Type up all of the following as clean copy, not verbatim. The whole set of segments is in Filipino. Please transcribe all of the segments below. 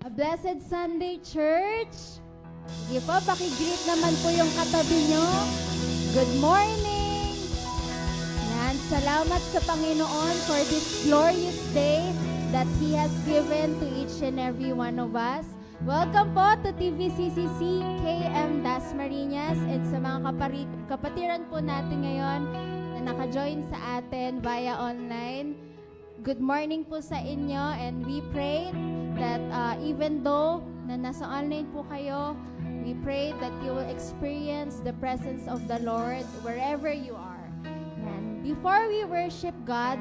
A blessed Sunday, church. Sige po, pakigreet naman po yung katabi nyo. Good morning. Yan, salamat sa Panginoon for this glorious day that He has given to each and every one of us. Welcome po to TVCCC KM Dasmariñas and sa mga kapatiran po natin ngayon na naka-join sa atin via online. Good morning po sa inyo, and we pray that even though na nasa online po kayo, we pray that you will experience the presence of the Lord wherever you are. Yan. Before we worship God,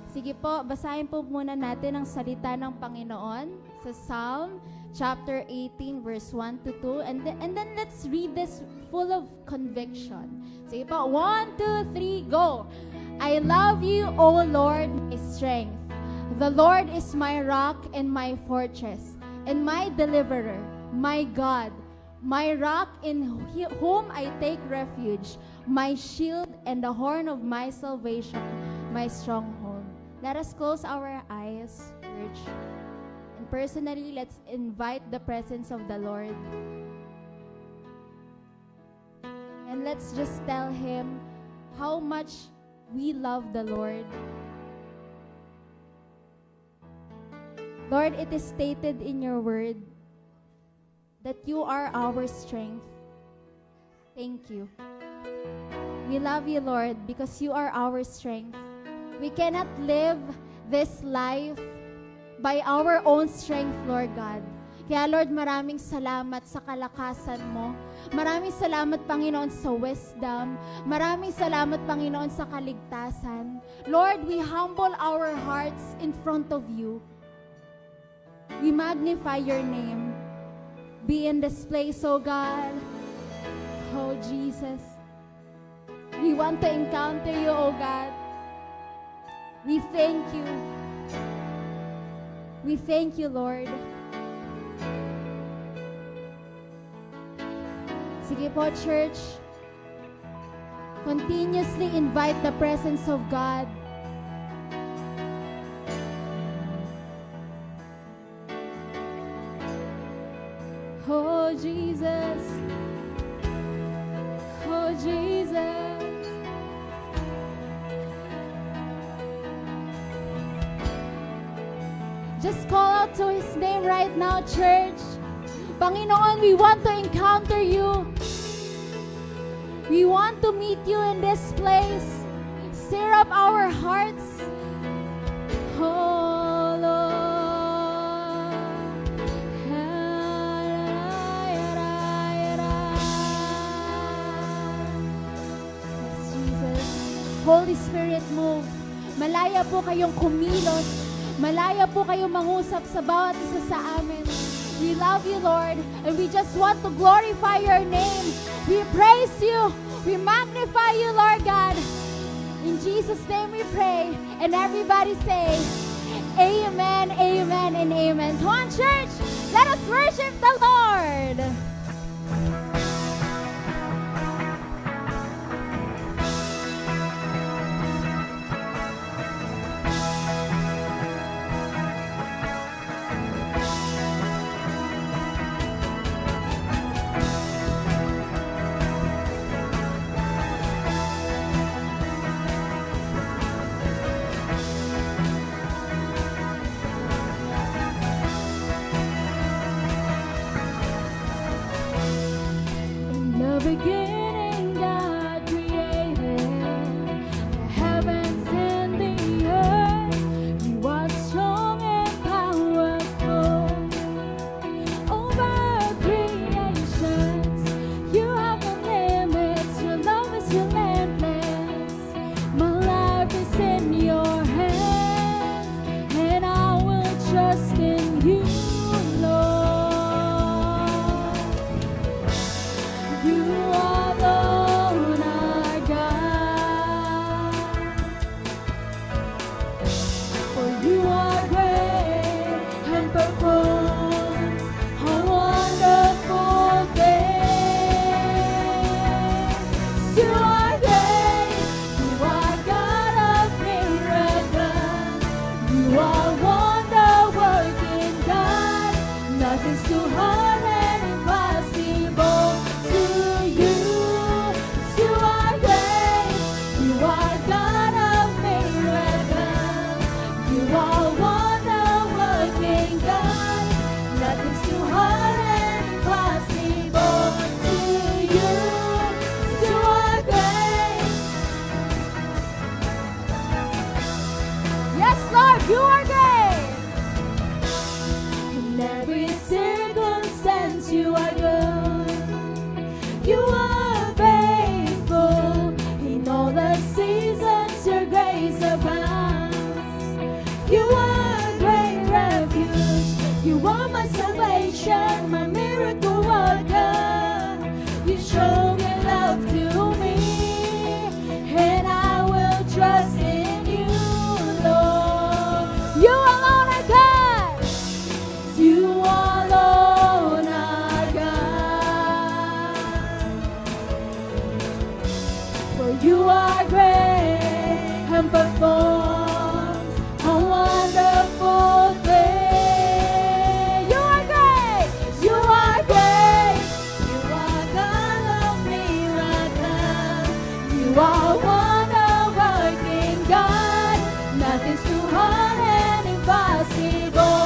sige po, basahin po muna natin ang salita ng Panginoon sa Psalm chapter 18 verse 1 to 2, and then let's read this full of conviction. Sige po, 1, 2, 3, go! I love you, O Lord, my strength. The Lord is my rock and my fortress, and my deliverer, my God, my rock in whom I take refuge, my shield and the horn of my salvation, my stronghold. Let us close our eyes, church. And personally, let's invite the presence of the Lord. And let's just tell Him how much we love the Lord. Lord, it is stated in your word that you are our strength. Thank you. We love you, Lord, because you are our strength. We cannot live this life by our own strength, Lord God. Kaya Lord, maraming salamat sa kalakasan mo. Maraming salamat, Panginoon, sa wisdom. Maraming salamat, Panginoon, sa kaligtasan. Lord, we humble our hearts in front of you. We magnify your name. Be in this place, oh God. Oh Jesus. We want to encounter you, oh God. We thank you. We thank you, Lord. Sige po, church. Continuously invite the presence of God. Oh, Jesus. Oh, Jesus. Just call out to His name right now, church. Panginoon, we want to encounter you. We want to meet you in this place. Stir up our hearts. Oh, Lord. Yes, Jesus. Holy Spirit, move. Malaya po kayong kumilos. Malaya po kayong mangusap sa bawat isa sa amin. We love you, Lord, and we just want to glorify your name. We praise you. We magnify you, Lord God. In Jesus' name we pray. And everybody say, amen, amen, and amen. Come on, church. Let us worship the Lord. Beginning, God created the heavens and the earth. You are strong and powerful over creations. You have no limits. Your love is relentless. My life is in your hands, and I will trust in you, Lord. You are the you are great and perform a wonderful thing. You are great. You are great. You are God of miracles. You are wonder-working God. Nothing's too hard and impossible.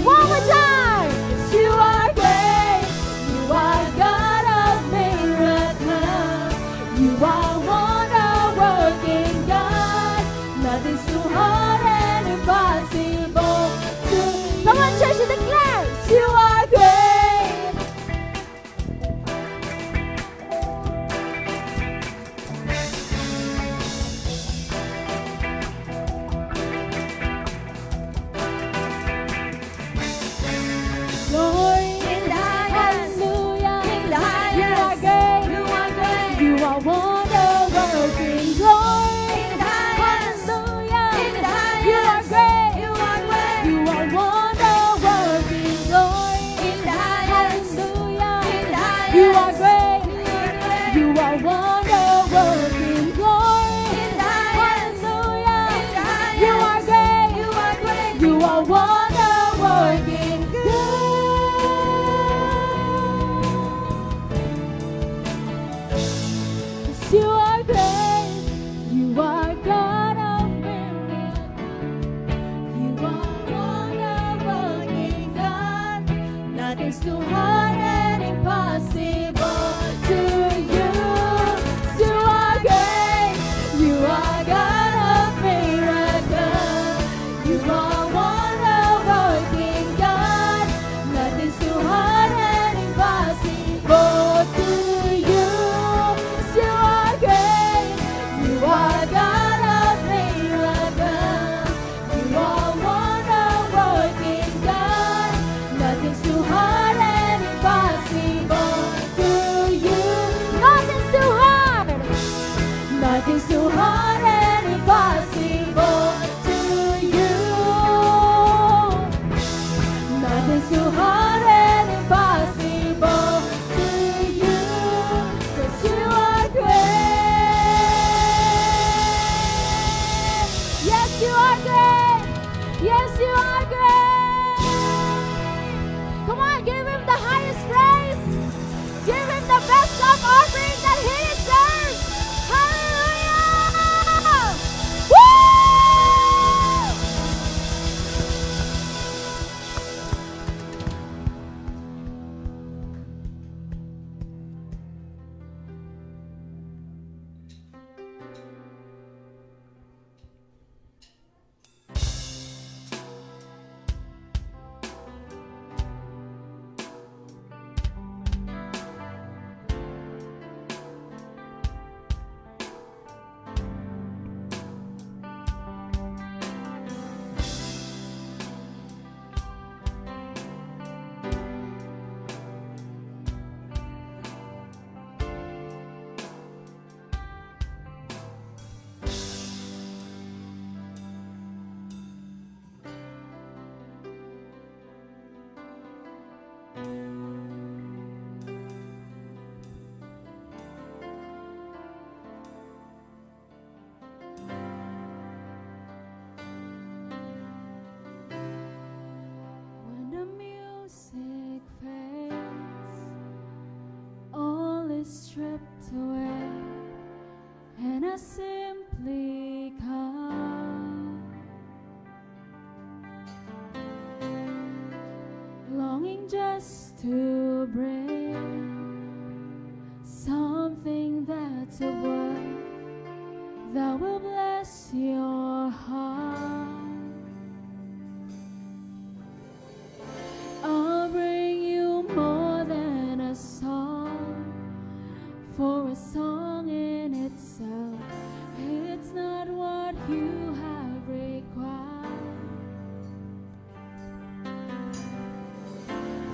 One more time. You are great. You are God of miracles. You are wonder-working God. Nothing's too hard and impossible. Come on, church, declare. You are great. Glory in the highest. Hallelujah. In the highest. You are great. You are great. You are wonder-working. Glory in the highest. Hallelujah. In the highest. You are great. You are great. You are wonder-working. Glory in the highest. Hallelujah. In the highest. You are great. You are wonder-working. Glory in the highest. Hallelujah. In the highest. You are great. You are great. You are wonder-working. You are great, you are God of miracles, you are wonder-working God. Nothing's too hard and impossible to you. You are great, you are God of miracles, you are wonder-working God. Nothing's too hard and impossible to you. You are great. You are God of miracles. You are wonder-working God. Nothing's too hard and impossible to you. Nothing's too hard. Nothing's too hard and impossible to you. Nothing's too hard and impossible to you. 'Cause you are great. Yes, you are great. Yes, you are great. Come on, give him the highest praise. Give him the best love offering that he deserves. Hallelujah. Woo! When the music fades, all is stripped away, and I simply come, longing just to bring something that's of worth that will bless your heart. I'll bring you more than a song, for a song in itself, it's not what you have required.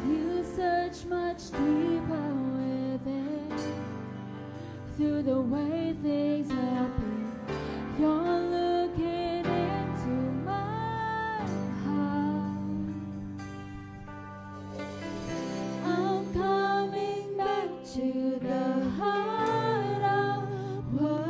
You search much deeper within, through the way things have been. You're looking into my heart. I'm coming back to the heart of what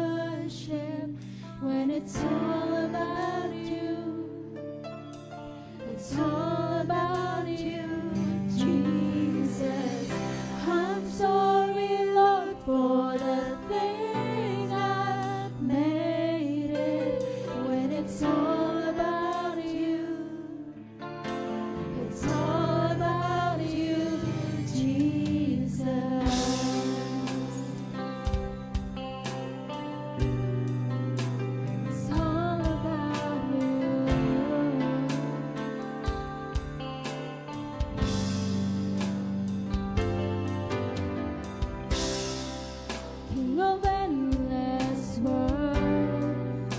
King of endless worth,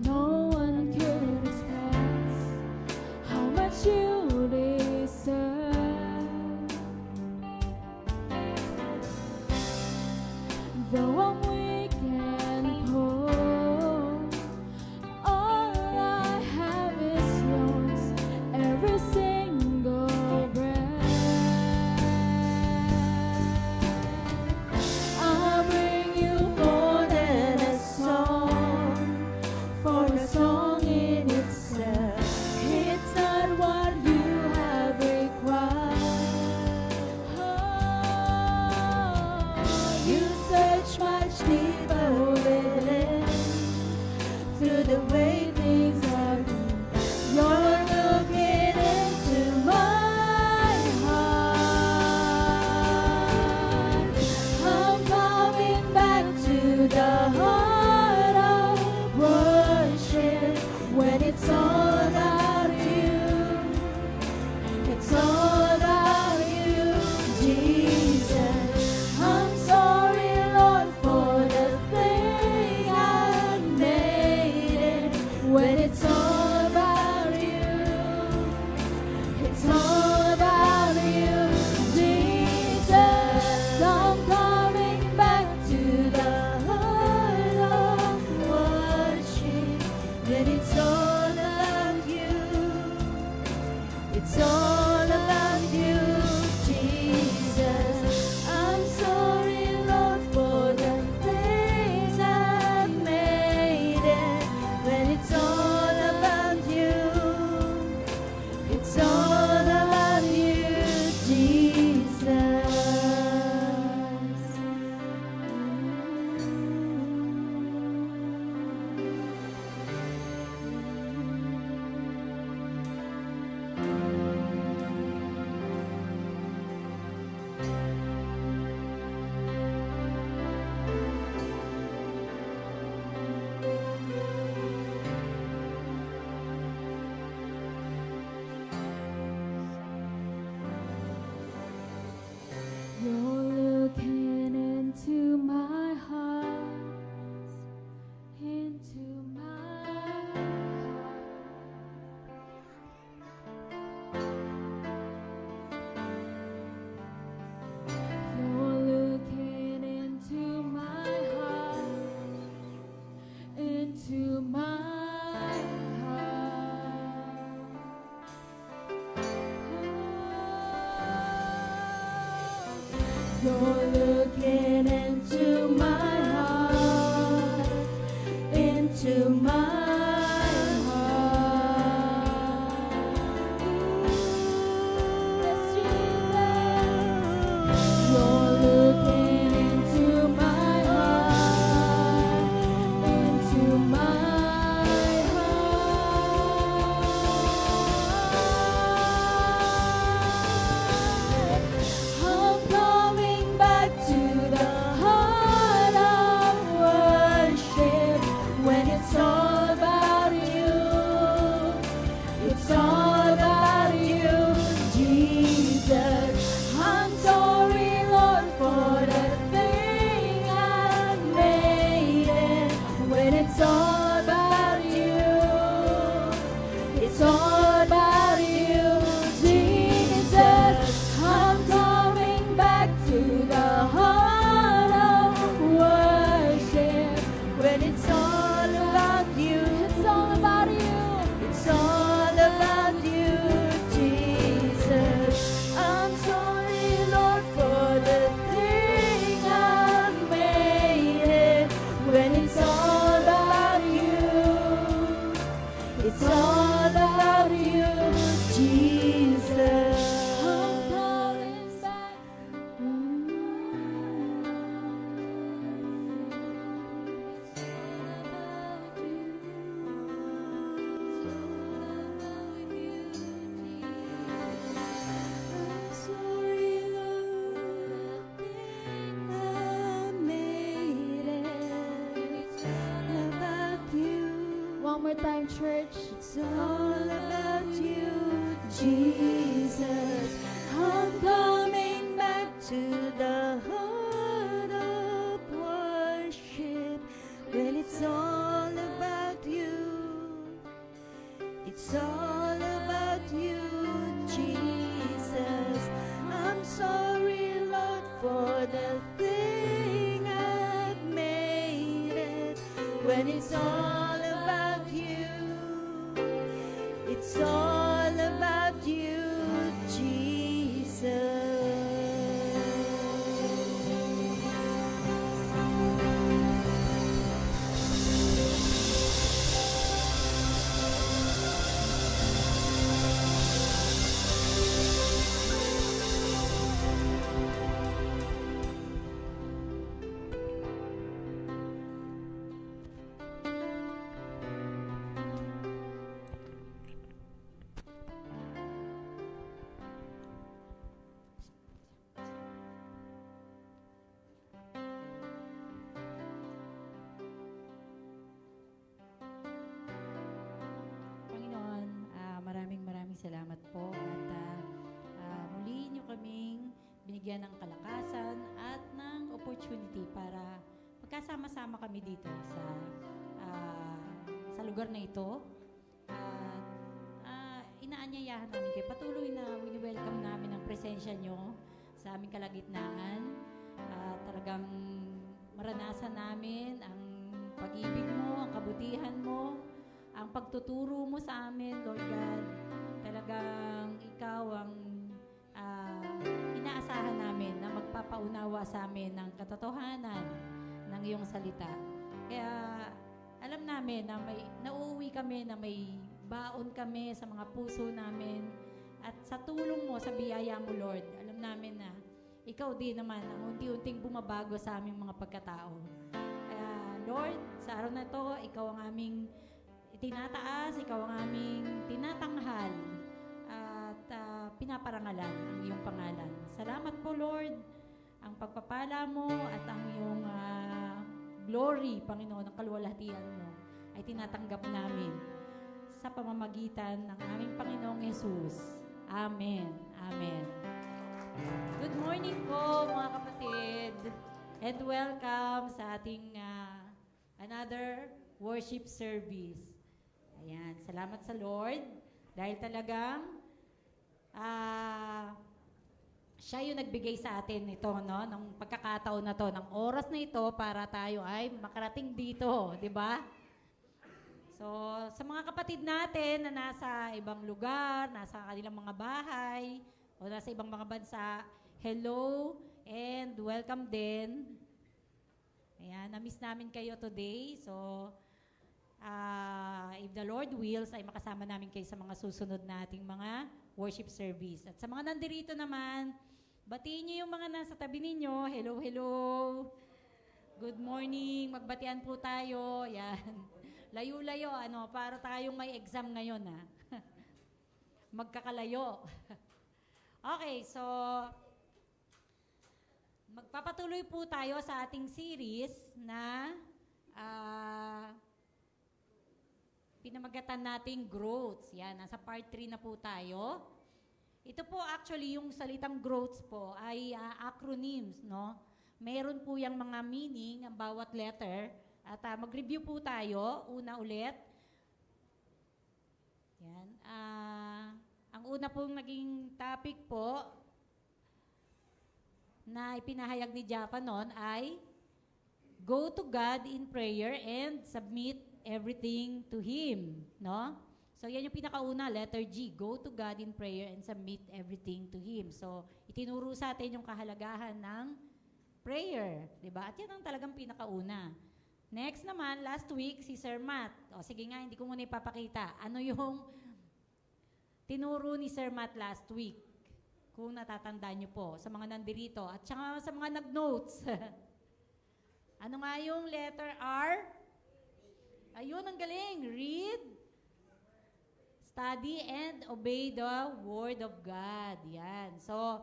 no one could express how much you deserve. Though I'm weak and poor, all I have is yours, every single breath. I'll bring you more than a song, for a song in itself, it's not what you have required. Oh, you search much deeper within, through the way things are been. You're looking into my heart. I'm coming back to the heart of worship, when it's all about you. It's all about you, Jesus. I'm sorry, Lord, for the thing I made it. When it's all about you, it's all about you, Jesus. I'm coming back to the heart of worship, when it's all about you. It's all about you, Jesus. I'm sorry, Lord, for the things I made it. When it's all about you, it's all about you, Jesus. You're looking into my heart, into my heart. You're looking into my heart, into my heart. You're looking into my heart, into my heart. Yes, Jesus. You're looking into my heart, into my heart. I'm coming back to the heart of worship, when it's all about you. It's all about you, Jesus. I'm sorry, Lord, for the thing I made it. When it's all about you, it's all about you, Jesus. I'm coming back to the heart of worship, when it's all about you. It's all about you. It's all about you, Jesus. I'm sorry, Lord, for the thing I made it. When it's all about you, it's all about you, Jesus. I'm calling back. I'm sorry, Lord, I made it. It's all about you. One more time, church. It's all about you, Jesus. I'm coming back to the heart of when it's all about you. It's all about you, Jesus. Panginoon, maraming salamat po at muli niyo kaming binigyan ng kalakasan at ng opportunity para magkasama-sama kami dito sa lugar na ito. At inaanyayahan namin kayo. Patuloy na wini-welcome namin ang presensya niyo sa aming kalagitnaan. Talagang maranasan namin ang pag-ibig mo, ang kabutihan mo, ang pagtuturo mo sa amin, Lord God. Talagang ikaw ang inaasahan namin na magpapaunawa sa amin ng katotohanan ng iyong salita. Kaya alam namin na nauuwi kami na may baon kami sa mga puso namin at sa tulong mo, sa biyaya mo, Lord, alam namin na ikaw din naman ang unti-unting bumabago sa aming mga pagkatao. Kaya Lord, sa araw na to, ikaw ang aming itinataas, ikaw ang aming tinatanghal at pinaparangalan ang iyong pangalan. Salamat po, Lord, ang pagpapala mo at ang iyong glory, Panginoon, ang kaluwalhatian mo ay tinatanggap namin sa pamamagitan ng aming Panginoong Yesus. Amen. Amen. Good morning po, mga kapatid, and welcome sa ating another worship service. Ayan, salamat sa Lord dahil talagang siya yung nagbigay sa atin ito, no, ng pagkakataon na to, ng oras na ito para tayo ay makarating dito, di ba? So, sa mga kapatid natin na nasa ibang lugar, nasa kanilang mga bahay, o nasa ibang mga bansa, hello and welcome din. Ayan, na-miss namin kayo today. So, if the Lord wills, ay makasama namin kayo sa mga susunod nating mga worship service. At sa mga nandirito naman, batiin niyo yung mga nasa tabi ninyo. Hello, hello. Good morning. Magbatian po tayo. Yan. Layo-layo, para tayong may exam ngayon, ha. Magkakalayo. Okay, so magpapatuloy po tayo sa ating series na pinamagatan nating growths. Yan, nasa part 3 na po tayo. Ito po actually, yung salitang growths po ay acronyms, no? Meron po yung mga meaning ang bawat letter. At mag-review po tayo. Una ulit. Yan. Ang una pong naging topic po na ipinahayag ni Jaffa noon ay go to God in prayer and submit everything to Him. No? So, yan yung pinakauna, letter G. Go to God in prayer and submit everything to Him. So, itinuro sa atin yung kahalagahan ng prayer. Diba? At yan ang talagang pinakauna. Next naman, last week, si Sir Matt. O, sige nga, hindi ko muna ipapakita. Ano yung tinuro ni Sir Matt last week? Kung natatandaan nyo po, sa mga nandirito. At saka sa mga nag-notes. Ano nga yung letter R? Ayun, ang galing. Read, study, and obey the Word of God. Yan. So,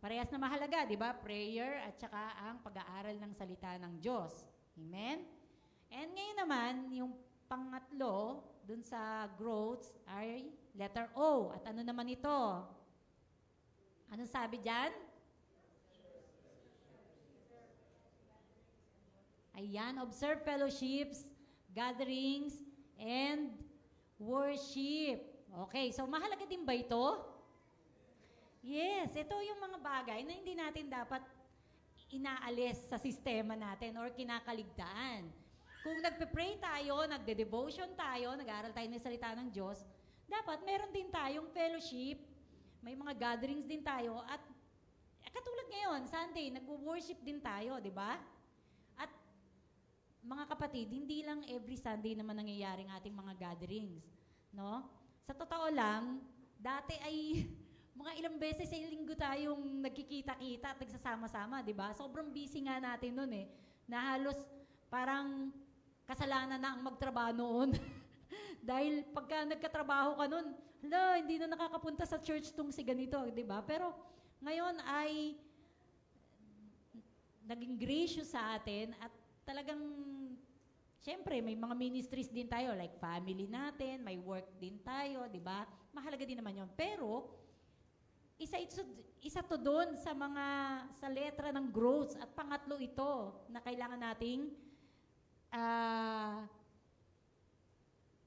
parehas na mahalaga, di ba? Prayer at saka ang pag-aaral ng salita ng Diyos. Amen? And ngayon naman, yung pangatlo, dun sa growth, ay letter O. At ano naman ito? Anong sabi dyan? Ayan, observe fellowships, gatherings, and worship. Okay, so mahalaga din ba ito? Yes, ito yung mga bagay na hindi natin dapat inaalis sa sistema natin or kinakaligtaan. kung nagpe-pray tayo, nagde-devotion tayo, nag-aaral tayo ng salita ng Diyos, dapat meron din tayong fellowship, may mga gatherings din tayo, at katulad ngayon, Sunday, nag-worship din tayo, di ba? At mga kapatid, hindi lang every Sunday naman nangyayaring ating mga gatherings, no? Sa totoo lang, dati ay mga ilang beses sa linggo tayong nagkikita-kita at nagsasama-sama, di ba? Sobrang busy nga natin noon eh, na halos parang kasalanan na ang magtrabaho noon. Dahil pagka nagkatrabaho ka noon, hindi na nakakapunta sa church tong si ganito, di ba? Pero ngayon ay naging gracious sa atin at talagang, syempre, may mga ministries din tayo, like family natin, may work din tayo, di ba? Mahalaga din naman yun. Pero, isa to doon sa letra ng growth. At pangatlo ito, na kailangan nating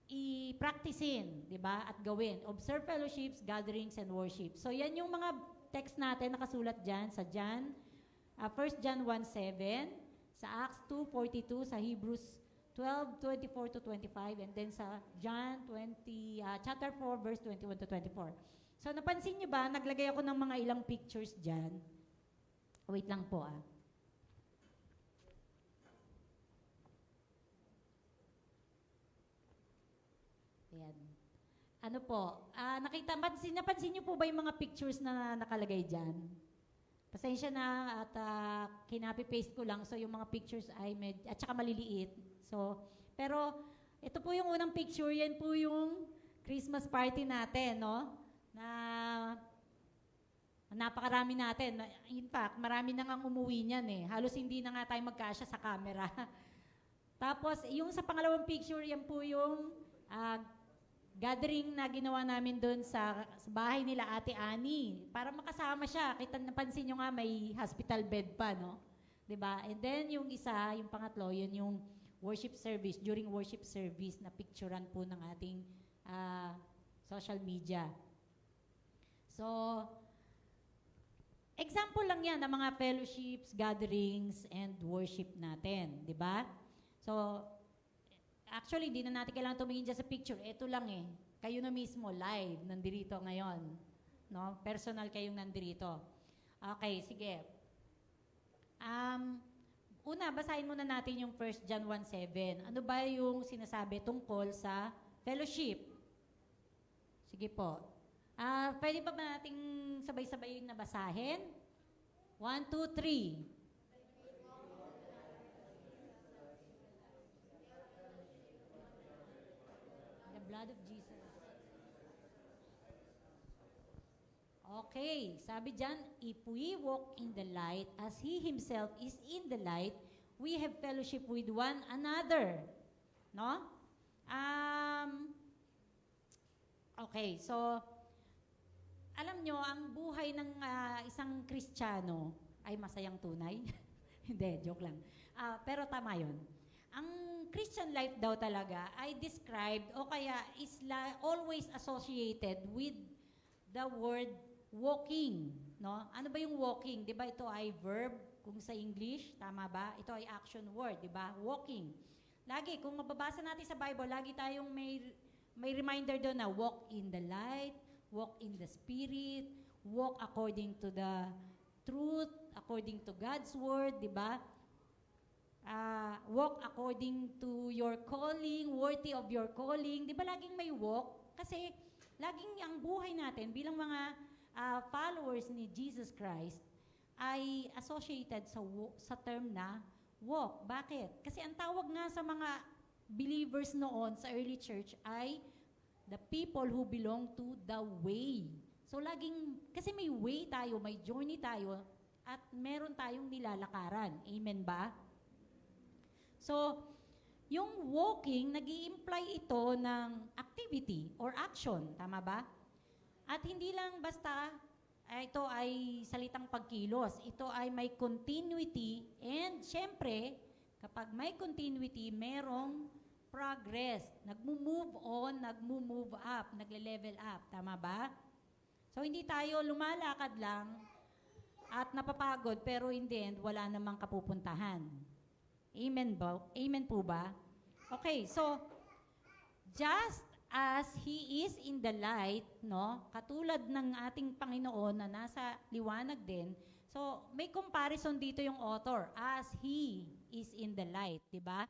i-practicein, di ba? At gawin. Observe fellowships, gatherings, and worship. So, yan yung mga text natin nakasulat dyan sa 1 John 1:7, sa Acts 2:42, sa Hebrews 12:24 to 25, and then sa John chapter 4, verse 21 to 24. So, napansin niyo ba, naglagay ako ng mga ilang pictures dyan. Wait lang po Ayan. Ano po, napansin niyo po ba yung mga pictures na nakalagay dyan? Pasensya na at kinapi-paste ko lang, so yung mga pictures ay at saka maliliit. So, pero ito po yung unang picture, yan po yung Christmas party natin, no? Na napakarami natin. In fact, marami na ngang umuwi niyan eh. Halos hindi na nga tayo magkasya sa camera. Tapos, yung sa pangalawang picture, yan po yung gathering na ginawa namin doon sa bahay nila Ate Annie. Para makasama siya. Kita napansin nyo nga may hospital bed pa, no? 'Di ba? And then yung isa, yung pangatlo, yun yung worship service. During worship service, na picturean po ng ating social media. So, example lang yan ng mga fellowships, gatherings, and worship natin. 'Di ba? So, actually, di na natin kailangan tumingin dyan sa picture. Ito lang eh. Kayo na mismo, live, nandirito ngayon. No? Personal kayong nandirito. Okay, sige. Una, basahin muna natin yung 1 John 1:7. Ano ba yung sinasabi tungkol sa fellowship? Sige po. Pwede pa ba nating sabay-sabay na basahin? 1, 2, 3. Blood of Jesus. Okay, sabi dyan, if we walk in the light as He Himself is in the light, we have fellowship with one another. No? Okay, so, alam nyo, ang buhay ng isang Kristiyano ay masayang tunay. Hindi, joke lang. Pero tama yun. Ang Christian life daw talaga ay described o kaya is always associated with the word walking, no? Ano ba yung walking? 'Di ba ito ay verb kung sa English, tama ba? Ito ay action word, 'di ba? Walking. Lagi kung mababasa natin sa Bible, lagi tayong may reminder doon na walk in the light, walk in the spirit, walk according to the truth, according to God's word, 'di ba? Walk according to your calling, worthy of your calling. Di ba laging may walk? Kasi laging ang buhay natin bilang mga followers ni Jesus Christ ay associated sa term na walk. Bakit? Kasi ang tawag nga sa mga believers noon sa early church ay the people who belong to the way. So kasi may way tayo, may journey tayo, at meron tayong nilalakaran. Amen ba? So, yung walking, nag-i-imply ito ng activity or action. Tama ba? At hindi lang basta ito ay salitang pagkilos. Ito ay may continuity and syempre, kapag may continuity, merong progress. Nagmo-move on, nagmo-move up, nagle-level up. Tama ba? So, hindi tayo lumalakad lang at napapagod pero in the end, wala namang kapupuntahan. Amen ba? Amen po ba? Okay, so just as He is in the light, no? Katulad ng ating Panginoon na nasa liwanag din. So, may comparison dito yung author, as He is in the light, di ba?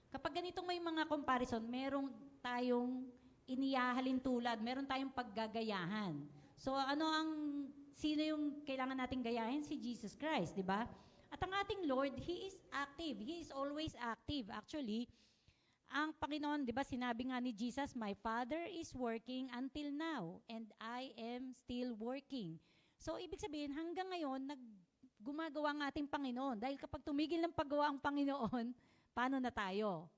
Kapag ganitong may mga comparison, merong tayong iniyahalin tulad, meron tayong paggagayahan. So, sino yung kailangan nating gayahin? Si Jesus Christ, di ba? At ang ating Lord, He is active. He is always active. Actually, ang Panginoon, di ba, sinabi nga ni Jesus, my Father is working until now, and I am still working. So, ibig sabihin, hanggang ngayon, gumagawa ang ating Panginoon. Dahil kapag tumigil ng paggawa ang Panginoon, paano na tayo?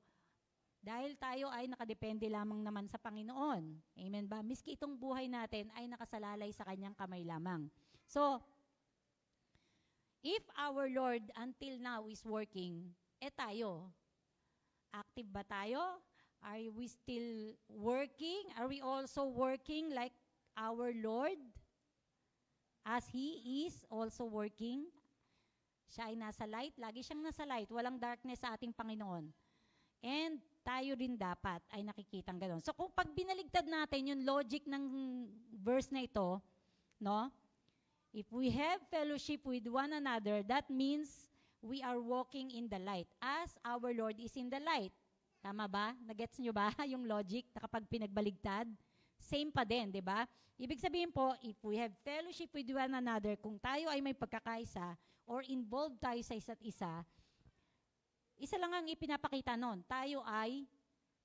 Dahil tayo ay nakadepende lamang naman sa Panginoon. Amen ba? Miski itong buhay natin ay nakasalalay sa Kanyang kamay lamang. So, if our Lord until now is working, tayo, active ba tayo? Are we still working? Are we also working like our Lord? As He is also working? Siya ay nasa light, lagi siyang nasa light, walang darkness sa ating Panginoon. And tayo din dapat ay nakikitang gano'n. So kung pag binaligtad natin yung logic ng verse na ito, no? If we have fellowship with one another, that means we are walking in the light as our Lord is in the light. Tama ba? Nagets nyo ba yung logic na kapag pinagbaligtad? Same pa din, di ba? Ibig sabihin po, if we have fellowship with one another, kung tayo ay may pagkakaisa or involved tayo sa isa't isa, isa lang ang ipinapakita nun. Tayo ay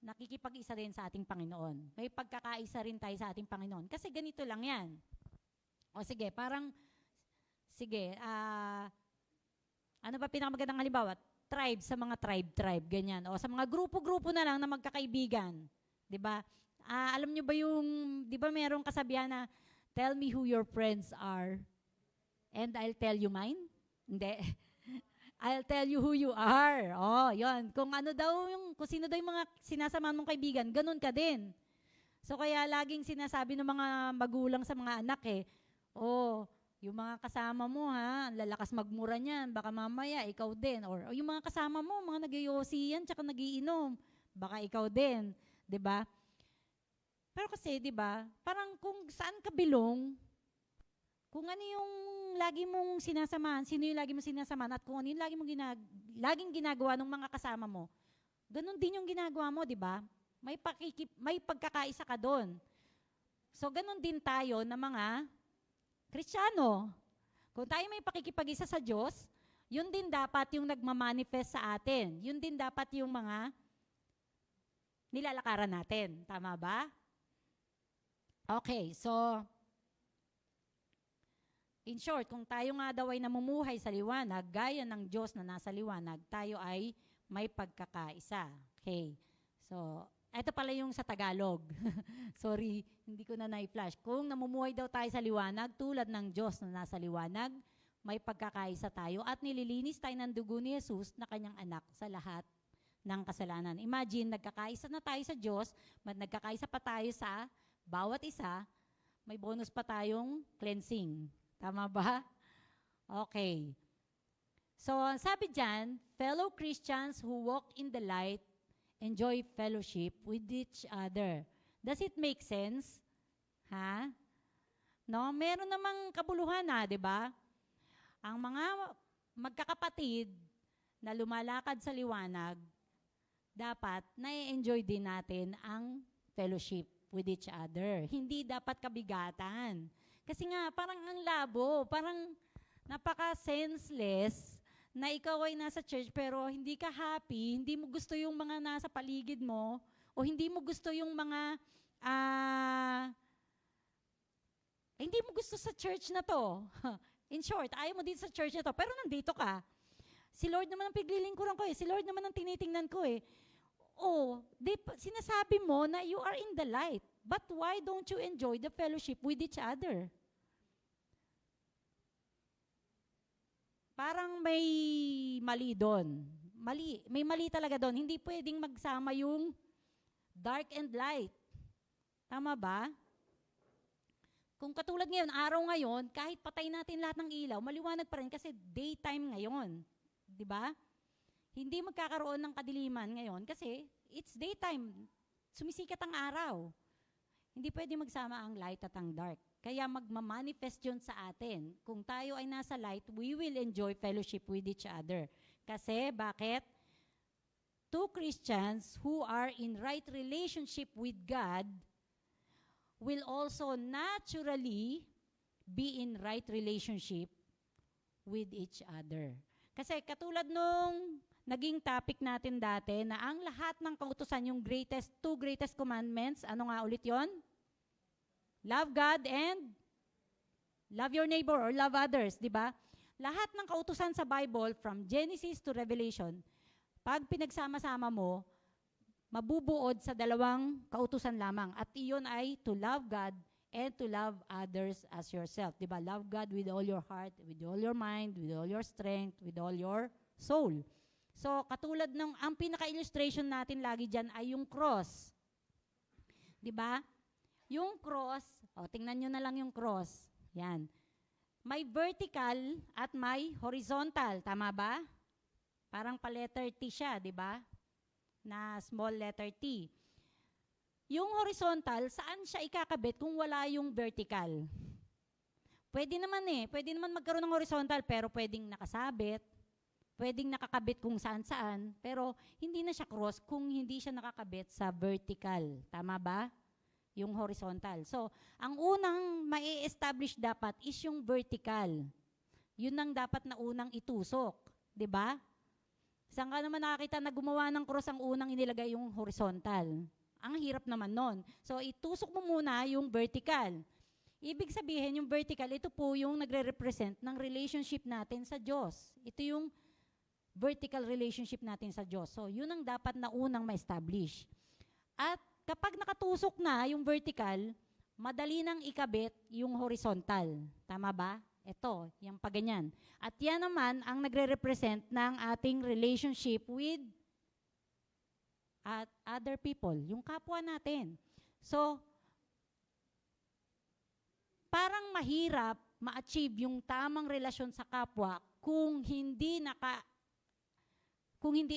nakikipag-isa rin sa ating Panginoon. May pagkakaisa rin tayo sa ating Panginoon. Kasi ganito lang yan. O sige, ano ba pinakamagandang halimbawa? Tribe, sa mga tribe, ganyan. O sa mga grupo-grupo na lang na magkakaibigan. Di ba? Alam nyo ba yung, di ba merong kasabihan na, tell me who your friends are, and I'll tell you mine? Hindi. I'll tell you who you are. Oh, yon. Kung sino daw yung mga sinasamahan mong kaibigan, ganun ka din. So kaya laging sinasabi ng mga magulang sa mga anak yung mga kasama mo ang lalakas magmura niyan, baka mamaya ikaw din. Or yung mga kasama mo, mga nagyoyosi yan, tsaka nagiinom, baka ikaw din. 'Di ba? Pero kasi, 'di ba, parang kung saan ka belong, kung ano yung lagi mong sinasamahan, sino yung lagi mong sinasamahan, at kung ano yung laging ginagawa ng mga kasama mo, ganun din yung ginagawa mo, 'di ba? May pagkakaisa ka doon. So, ganun din tayo na mga Kristiyano. Kung tayo may pakikipag-isa sa Diyos, yun din dapat yung nagmamanifest sa atin. Yun din dapat yung mga nilalakaran natin. Tama ba? Okay, so, in short, kung tayo nga daw ay namumuhay sa liwanag, gaya ng Diyos na nasa liwanag, tayo ay may pagkakaisa. Okay, so, ito pala yung sa Tagalog. Sorry, hindi ko na na-flash. Kung namumuhay daw tayo sa liwanag, tulad ng Diyos na nasa liwanag, may pagkakaisa tayo at nililinis tayo ng dugo ni Jesus na kanyang anak sa lahat ng kasalanan. Imagine, nagkakaisa na tayo sa Diyos, nagkakaisa pa tayo sa bawat isa, may bonus pa tayong cleansing. Tama ba? Okay. So, sabi dyan, fellow Christians who walk in the light enjoy fellowship with each other. Does it make sense? Ha? No, meron namang kabuluhan na, 'di ba? Ang mga magkakapatid na lumalakad sa liwanag, dapat na-enjoy din natin ang fellowship with each other. Hindi dapat kabigatan. Kasi nga, parang ang labo, parang napaka-senseless na ikaw ay nasa church pero hindi ka happy, hindi mo gusto yung mga nasa paligid mo, o hindi mo gusto yung mga, hindi mo gusto sa church na to. In short, ayaw mo din sa church na to, pero nandito ka. Si Lord naman ang piglilingkuran ko si Lord naman ang tinitingnan ko sinasabi mo na you are in the light, but why don't you enjoy the fellowship with each other? Parang may mali doon. May mali talaga doon. Hindi pwedeng magsama yung dark and light. Tama ba? Kung katulad ngayon, araw ngayon, kahit patay natin lahat ng ilaw, maliwanag pa rin kasi daytime ngayon. 'Di ba? hindi magkakaroon ng kadiliman ngayon kasi it's daytime. Sumisikat ang araw. Hindi pwede magsama ang light at ang dark. Kaya magmamanifest yun sa atin. Kung tayo ay nasa light, we will enjoy fellowship with each other. Kasi, bakit? Two Christians who are in right relationship with God will also naturally be in right relationship with each other. Kasi katulad nung naging topic natin dati na ang lahat ng kautusan, yung two greatest commandments, ano nga ulit yon? Love God and love your neighbor or love others, di ba? Lahat ng kautusan sa Bible, from Genesis to Revelation, pag pinagsama-sama mo, mabubuod sa dalawang kautusan lamang. At iyon ay to love God and to love others as yourself. Diba? Love God with all your heart, with all your mind, with all your strength, with all your soul. So, katulad ng, ang pinaka-illustration natin lagi dyan ay yung cross. Diba? Yung cross, tingnan nyo na lang yung cross. Yan. May vertical at may horizontal. Tama ba? Parang pa-letter T siya, di ba? Na small letter T. Yung horizontal, saan siya ikakabit kung wala yung vertical? Pwede naman Pwede naman magkaroon ng horizontal, pero pwedeng nakasabit. Pwedeng nakakabit kung saan-saan. Pero hindi na siya cross kung hindi siya nakakabit sa vertical. Tama ba? Yung horizontal. So, ang unang mai-establish dapat is yung vertical. Yun ang dapat na unang itusok. Di ba? Saan ka naman nakakita na gumawa ng cross ang unang inilagay yung horizontal? Ang hirap naman nun. So, itusok mo muna yung vertical. Ibig sabihin, yung vertical, ito po yung nagre-represent ng relationship natin sa Diyos. Ito yung vertical relationship natin sa Diyos. So, yun ang dapat na unang ma-establish. At kapag nakatusok na yung vertical, madali nang ikabit yung horizontal. Tama ba? Ito, yung paganyan. At yan naman ang nagre-represent ng ating relationship with other people, yung kapwa natin. So, parang mahirap ma-achieve yung tamang relasyon sa kapwa kung hindi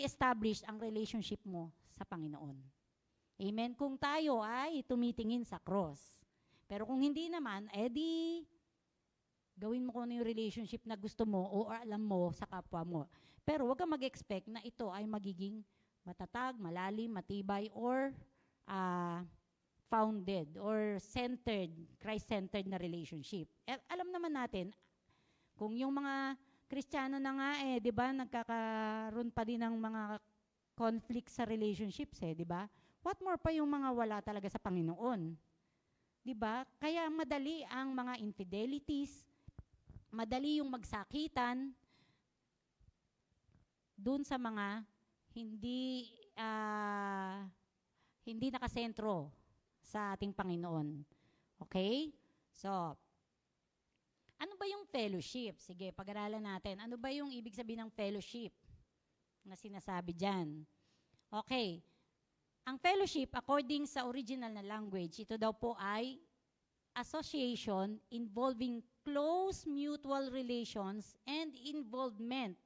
established ang relationship mo sa Panginoon. Amen? Kung tayo ay tumitingin sa cross. Pero kung hindi naman, edi gawin mo kung ano yung relationship na gusto mo o alam mo sa kapwa mo. Pero huwag kang mag-expect na ito ay magiging matatag, malalim, matibay, or founded or centered, Christ-centered na relationship. Alam naman natin, kung yung mga Kristiyano na nga di ba, nagkakaroon pa din ng mga conflict sa relationships di ba? What more pa yung mga wala talaga sa Panginoon? Di ba? Kaya madali ang mga infidelities, madali yung magsakitan dun sa mga hindi nakasentro sa ating Panginoon. Okay? So, ano ba yung fellowship? Sige, pag-aralan natin. Ano ba yung ibig sabihin ng fellowship na sinasabi dyan? Okay. Ang fellowship, according sa original na language, ito daw po ay association involving close mutual relations and involvement.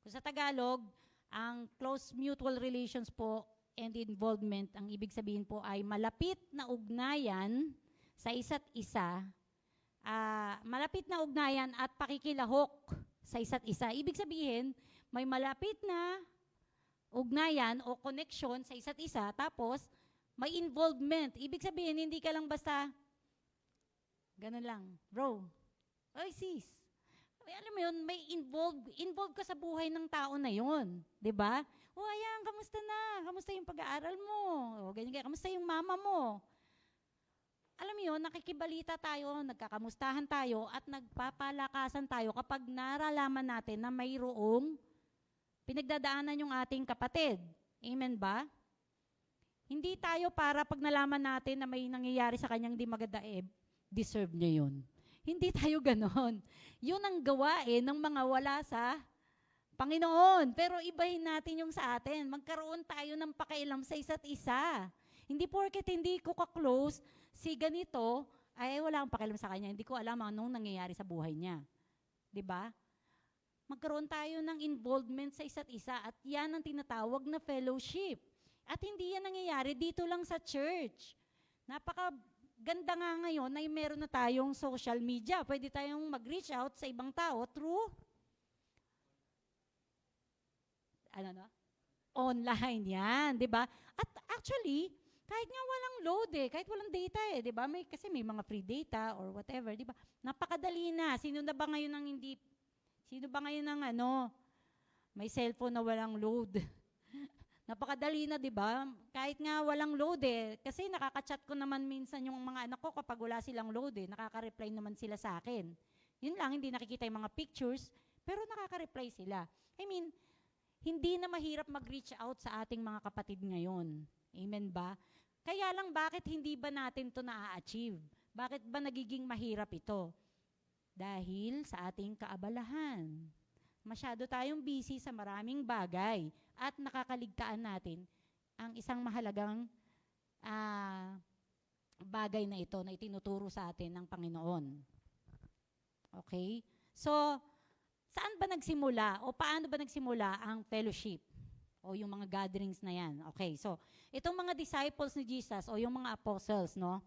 Kung sa Tagalog, ang close mutual relations po and involvement, ang ibig sabihin po ay malapit na ugnayan sa isa't isa, malapit na ugnayan at pakikilahok sa isa't isa. Ibig sabihin, may malapit na ugnayan o connection sa isa't isa, tapos may involvement. Ibig sabihin, hindi ka lang basta, ganun lang, bro, oy sis, alam mo yun, may involved ka sa buhay ng tao na yun. Diba? O ayan, kamusta na? Kamusta yung pag-aaral mo? O ganyan, kamusta yung mama mo? Alam mo yun, nakikibalita tayo, nagkakamustahan tayo, at nagpapalakasan tayo kapag naralaman natin na mayroong pinagdadaanan yung ating kapatid. Amen ba? Hindi tayo para pag nalaman natin na may nangyayari sa kanyang di maganda, deserve niya yun. Hindi tayo ganon. Yun ang gawain ng mga wala sa Panginoon. Pero ibahin natin yung sa atin. Magkaroon tayo ng pakialam sa isa't isa. Hindi porket hindi ko ka-close, si ganito, ay wala akong pakialam sa kanya. Hindi ko alam anong nangyayari sa buhay niya. 'Di ba? magkaroon tayo ng involvement sa isa't isa at yan ang tinatawag na fellowship. At hindi yan nangyayari dito lang sa church. Napakaganda nga ngayon na meron na tayong social media. Pwede tayong mag-reach out sa ibang tao through online yan, 'di ba? At actually, kahit nga walang load kahit walang data 'di ba? Kasi may mga free data or whatever, 'di ba? Napakadali na. Sino ba ngayon ng may cellphone na walang load? Napakadali na, 'di ba? Kahit nga walang load kasi nakaka-chat ko naman minsan yung mga anak ko kapag wala silang load nakaka-reply naman sila sa akin. Yun lang, hindi nakikita yung mga pictures, pero nakaka-reply sila. I mean, hindi na mahirap mag-reach out sa ating mga kapatid ngayon. Amen ba? Kaya lang, bakit hindi ba natin to na-achieve? Bakit ba nagiging mahirap ito? Dahil sa ating kaabalahan. Masyado tayong busy sa maraming bagay at nakakaligtaan natin ang isang mahalagang bagay na ito na itinuturo sa atin ng Panginoon. Okay? So, saan ba nagsimula o paano ba nagsimula ang fellowship o yung mga gatherings na yan? Okay, so itong mga disciples ni Jesus o yung mga apostles, no?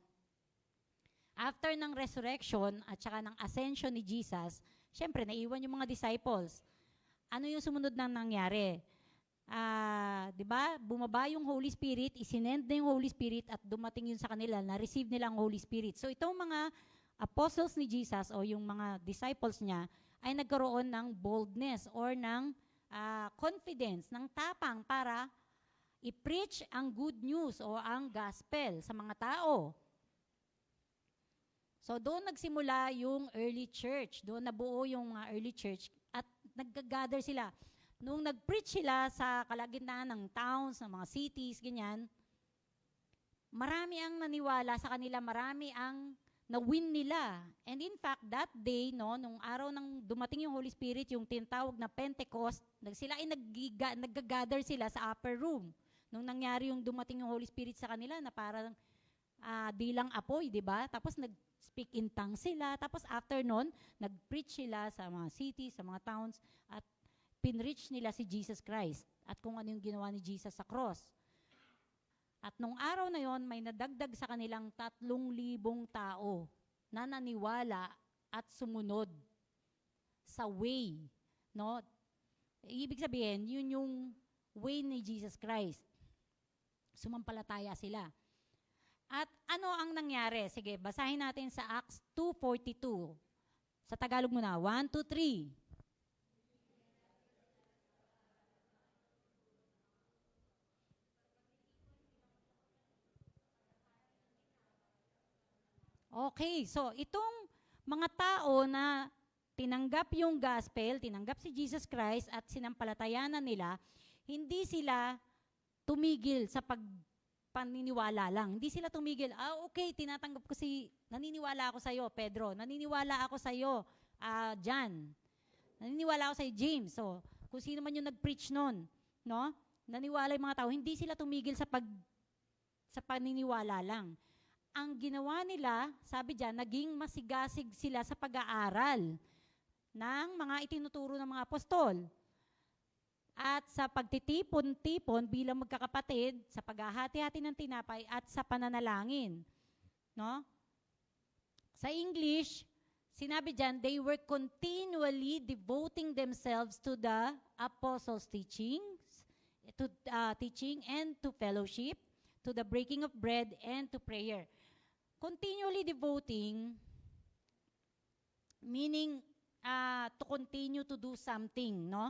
After ng resurrection at saka ng ascension ni Jesus, syempre naiwan yung mga disciples. Ano yung sumunod na nangyari? 'Di ba? Bumaba yung Holy Spirit, isinend na yung Holy Spirit at dumating yun sa kanila, na-receive nila ang Holy Spirit. So itong mga apostles ni Jesus o yung mga disciples niya ay nagkaroon ng boldness or ng confidence, ng tapang para i-preach ang good news o ang gospel sa mga tao. So doon nagsimula yung early church. Doon nabuo yung mga early church at nag-gather sila. Nung nag-preach sila sa kalagitnaan ng towns, ng mga cities, ganyan, marami ang naniwala sa kanila, marami ang na-win nila. And in fact, that day, nung araw nang dumating yung Holy Spirit, yung tinatawag na Pentecost, sila ay nag-gather sila sa upper room. Nung nangyari yung dumating yung Holy Spirit sa kanila na parang dilang apoy, di ba? Tapos nag-speak in tongues sila. Tapos after nun, nag-preach sila sa mga cities, sa mga towns, at pinreach nila si Jesus Christ at kung ano yung ginawa ni Jesus sa cross. At nung araw na yon, may nadagdag sa kanilang 3,000 tao na naniwala at sumunod sa way. No? Ibig sabihin, yun yung way ni Jesus Christ. Sumampalataya sila. At ano ang nangyari? Sige, basahin natin sa Acts 2:42. Sa Tagalog muna, 1, 2, 3. Okay, so itong mga tao na tinanggap yung gospel, tinanggap si Jesus Christ at sinampalatayanan nila, hindi sila tumigil sa paniniwala lang. Hindi sila tumigil, okay, naniniwala ako sa iyo, Pedro, naniniwala ako sa iyo, John, naniniwala ako sa iyo, James. So, kung sino man yung nag-preach nun, no? Naniwala yung mga tao, hindi sila tumigil sa paniniwala lang. Ang ginawa nila, sabi diyan, naging masigasig sila sa pag-aaral ng mga itinuturo ng mga apostol. At sa pagtitipon-tipon bilang magkakapatid, sa paghahati-hati ng tinapay at sa pananalangin. No? Sa English, sinabi diyan, they were continually devoting themselves to the apostles' teachings, teaching and to fellowship, to the breaking of bread and to prayer. Continually devoting, meaning to continue to do something, no?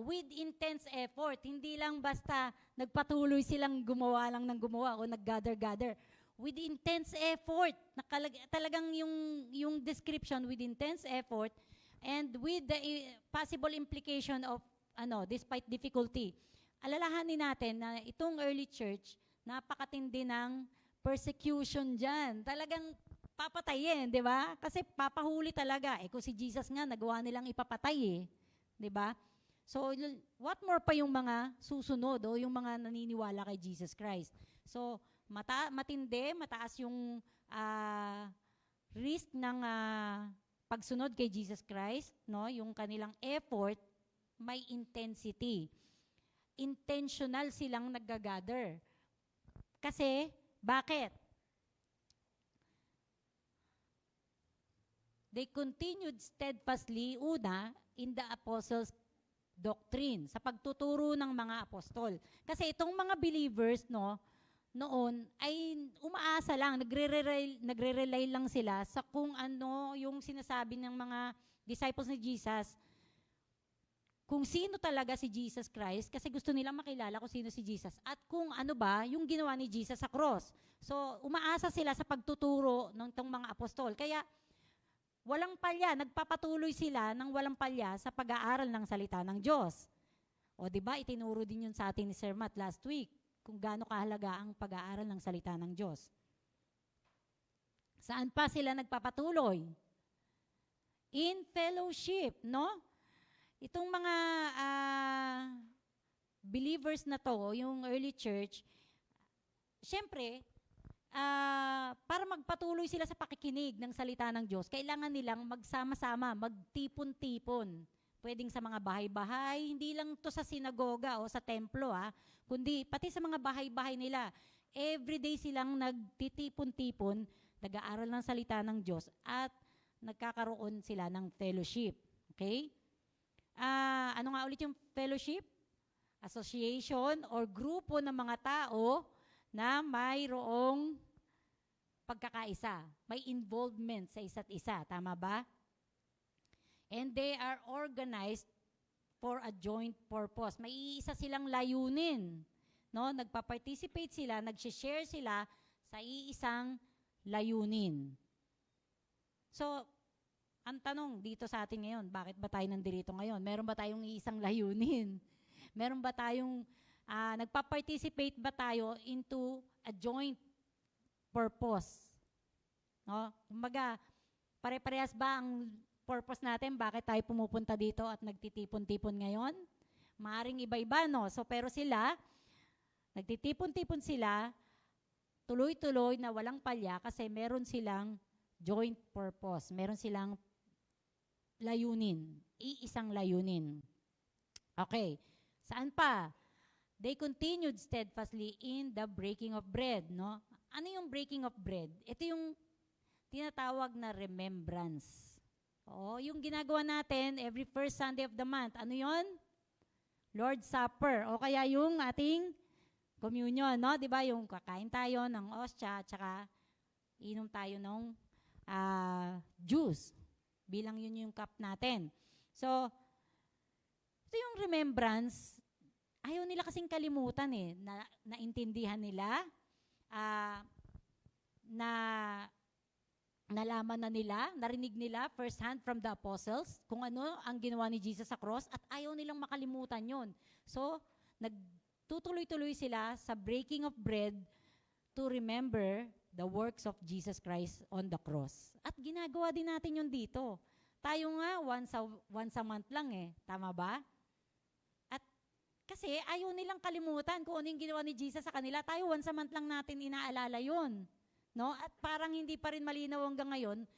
With intense effort. Hindi lang basta nagpatuloy silang gumawa lang ng gumawa o nag-gather. With intense effort. Talagang yung description, with intense effort and with the possible implication of, despite difficulty. Alalahanin natin na itong early church, napakatindi ng persecution dyan. Talagang papatayin, di ba? Kasi papahuli talaga. Kung si Jesus nga, nagawa nilang ipapatay di ba? So, what more pa yung mga susunod o yung mga naniniwala kay Jesus Christ. So, mataas yung risk ng pagsunod kay Jesus Christ, no, yung kanilang effort, may intensity. Intentional silang naggagather. Kasi, bakit? They continued steadfastly, una, in the apostles' doctrine, sa pagtuturo ng mga apostol. Kasi itong mga believers, no, noon, ay umaasa lang, nagre-rely lang sila sa kung ano yung sinasabi ng mga disciples ni Jesus, kung sino talaga si Jesus Christ, kasi gusto nilang makilala kung sino si Jesus, at kung ano ba yung ginawa ni Jesus sa cross. So, umaasa sila sa pagtuturo ng tong mga apostol. Kaya, walang palya, nagpapatuloy sila ng walang palya sa pag-aaral ng salita ng Diyos. O, di ba, itinuro din yun sa atin ni Sir Matt last week, kung gaano kahalaga ang pag-aaral ng salita ng Diyos. Saan pa sila nagpapatuloy? In fellowship, no? Itong mga believers na to, yung early church, syempre, para magpatuloy sila sa pakikinig ng salita ng Diyos, kailangan nilang magsama-sama, magtipon-tipon. Pwedeng sa mga bahay-bahay, hindi lang to sa sinagoga o sa templo, kundi pati sa mga bahay-bahay nila. Everyday silang nagtitipon-tipon, nag-aaral ng salita ng Diyos, at nagkakaroon sila ng fellowship. Okay? Ano nga ulit yung fellowship? Association or grupo ng mga tao na mayroong pagkakaisa. May involvement sa isa't isa. Tama ba? And they are organized for a joint purpose. May iisa silang layunin. No? Nagpa-participate sila, nag-share sila sa iisang layunin. So, ang tanong dito sa atin ngayon, bakit ba tayo nandito ngayon? Meron ba tayong isang layunin? Meron ba tayong, nagpa-participate ba tayo into a joint purpose? No? Kumbaga, pare-parehas ba ang purpose natin? Bakit tayo pumupunta dito at nagtitipon-tipon ngayon? Maaring iba-iba, no? So, pero sila, nagtitipon-tipon sila, tuloy-tuloy na walang palya kasi meron silang joint purpose. Meron silang layunin. Iisang layunin. Okay. Saan pa? They continued steadfastly in the breaking of bread, no? Ano yung breaking of bread? Ito yung tinatawag na remembrance. Yung ginagawa natin every first Sunday of the month. Ano yon? Lord's Supper. O kaya yung ating communion, no? 'Di ba? Yung kakain tayo ng ostya, tsaka inom tayo ng juice. Bilang yun yung cup natin. So, ito yung remembrance. Ayaw nila kasing kalimutan naintindihan nila, nalaman na nila, narinig nila first hand from the apostles kung ano ang ginawa ni Jesus sa cross at ayaw nilang makalimutan yon. So, nagtutuloy-tuloy sila sa breaking of bread to remember the works of Jesus Christ on the cross. At ginagawa din natin yun dito. Tayo nga, once a month lang Tama ba? At kasi ayaw nilang kalimutan kung ano yung ginawa ni Jesus sa kanila. Tayo, once a month lang natin inaalala yun. No? At parang hindi pa rin malinaw hanggang ngayon